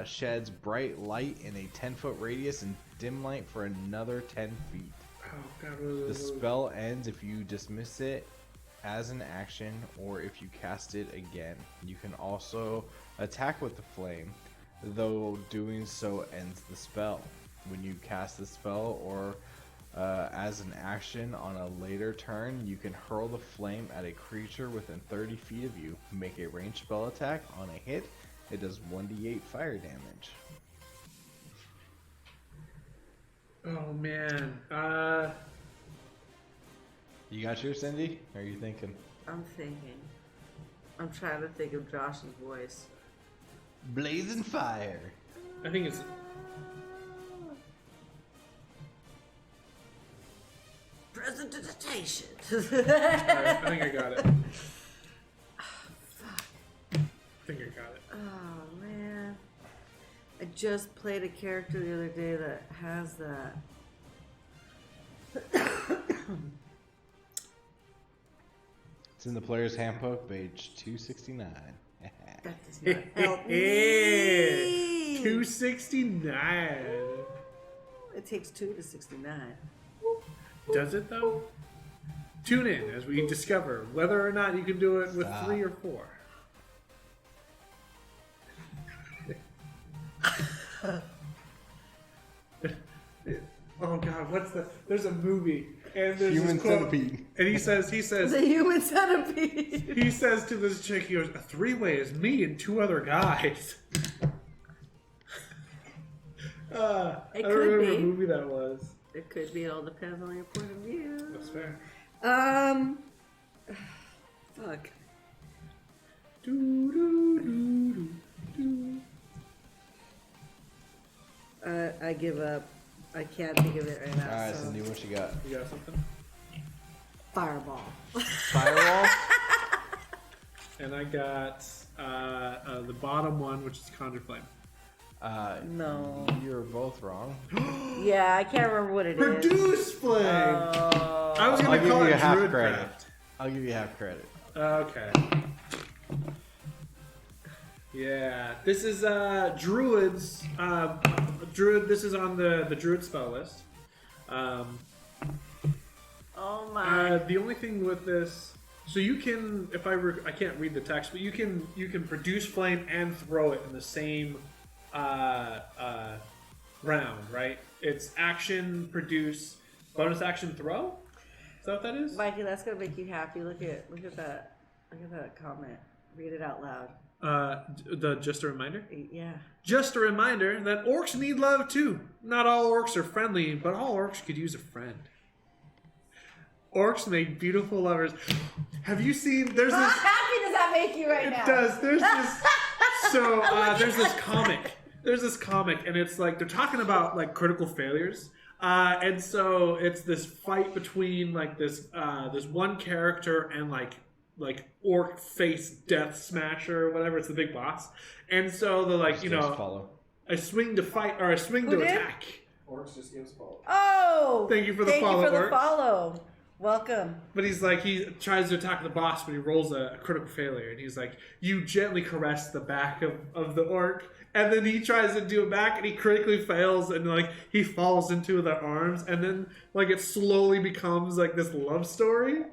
sheds bright light in a 10-foot radius and dim light for another 10 feet. Oh, God. The spell ends if you dismiss it as an action or if you cast it again. You can also attack with the flame, though doing so ends the spell. When you cast the spell or as an action on a later turn, you can hurl the flame at a creature within 30 feet of you. Make a ranged spell attack on a hit. It does 1d8 fire damage. Oh man. You got yours, Cindy? Or are you thinking? I'm thinking. I'm trying to think of Josh's voice. Blazing fire. I think it's Presentation. I think I got it. I think I got it. Oh man. I just played a character the other day that has that. It's in the player's handbook, page 269. That does not help me. 269. It takes 2 to 69. Does it though? Tune in as we discover whether or not you can do it with 3 or 4. Oh God, what's the? There's a movie and there's Human this quote, centipede. and he says, The human centipede. he says to this chick, he goes, a 3-way is me and 2 other guys. I don't remember what movie that was. It could be. It all depends on your point of view. That's fair. Fuck. I give up. I can't think of it right now. Alright, so. Cindy, what you got? You got something? Fireball. Firewall? And I got the bottom one, which is Conjure Flame. No. You're both wrong. Yeah, I can't remember what it is. Produce Flame! I was I'll going to give call you it a half Druid credit. Craft. I'll give you half credit. Okay. Yeah, this is Druids. Druid. This is on the Druid spell list. Oh my. The only thing with this, so you can, if I can't read the text, but you can produce flame and throw it in the same round, right? It's action produce, bonus action throw. Is that what that is? Mikey, that's gonna make you happy. Look at that. Look at that comment. Read it out loud. Just a reminder. Yeah. Just a reminder that orcs need love too. Not all orcs are friendly, but all orcs could use a friend. Orcs make beautiful lovers. Have you seen? There's How this. happy does that make you right now? It does. There's this. So there's this comic. There's this comic, and it's like they're talking about like critical failures. And so it's this fight between like this one character and like orc face death smasher or whatever. It's the big boss. And so they're like, Follow. a swing to fight or a swing to attack. Orcs just gives follow. Oh! Thank you for the Thank follow, you for the Orcs. follow. Welcome. But he's like, he tries to attack the boss, but he rolls a critical failure. And he's like, you gently caress the back of the orc. And then he tries to do it back, and he critically fails, and like he falls into their arms. And then like it slowly becomes like this love story.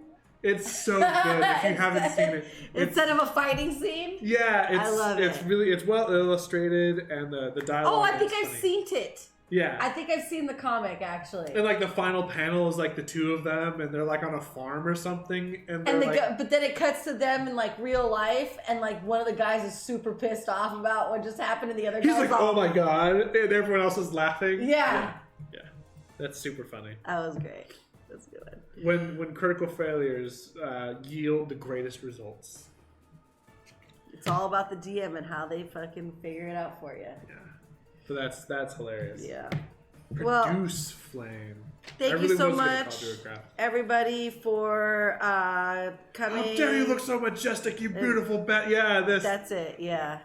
It's so good if you haven't seen it. Instead of a fighting scene? Yeah, I love it's it. really well illustrated, and the dialogue. Oh, I think is I've funny. seen it. Yeah. I think I've seen the comic, actually. And like the final panel is like the 2 of them, and they're like on a farm or something, and they're And like, but then it cuts to them in like real life, and like one of the guys is super pissed off about what just happened, and the other he's guy's like, all, oh my god, and everyone else is laughing. Yeah. Yeah, that's super funny. That was great. That's good. When critical failures yield the greatest results. It's all about the DM and how they fucking figure it out for you. Yeah, so that's hilarious. Yeah. Produce flame. Thank I really you so was gonna much, call Druid Craft. everybody, for coming. How dare you look so majestic, you beautiful bat? Yeah, this. That's it. Yeah.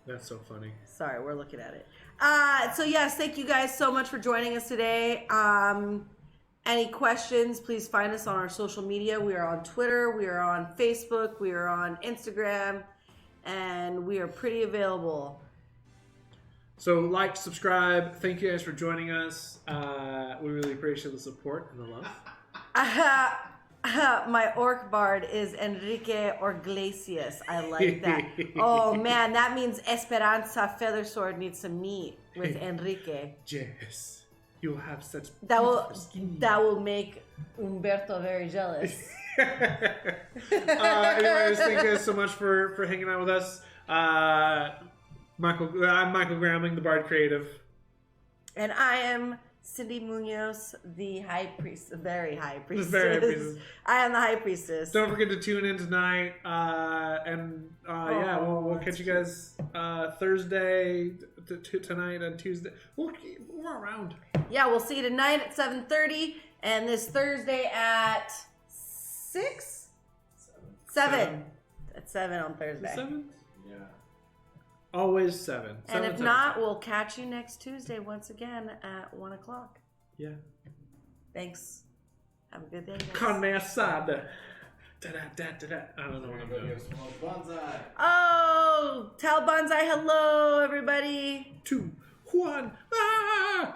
That's so funny. Sorry, we're looking at it. So yes, thank you guys so much for joining us today. Any questions, please find us on our social media. We are on Twitter, we are on Facebook, we are on Instagram, and we are pretty available. So like, subscribe. Thank you guys for joining us. We really appreciate the support and the love. My orc bard is Enrique Orglesias. I like that. Oh man, that means Esperanza Feathersword needs to meet with Enrique. Yes. You'll have such That beautiful skin. will make Umberto very jealous. Anyways, thank you guys so much for hanging out with us. I'm Michael Gramling, the Bard Creative. And I am Cindy Munoz, the high priest, very high priestess. Very high priestess. I am the high priestess. Don't forget to tune in tonight. We'll catch you guys Thursday tonight and Tuesday. We're around. Yeah, we'll see you tonight at 7:30 and this Thursday at 6? 7. At 7 on Thursday. 7? Yeah. Always 7. And if not, we'll catch you next Tuesday once again at 1 o'clock. Yeah. Thanks. Have a good day, guys. Carne asada. Da-da-da-da-da. I don't know what I'm doing. Bonsai. Oh, tell Bonsai hello, everybody. 2, 1. Ah!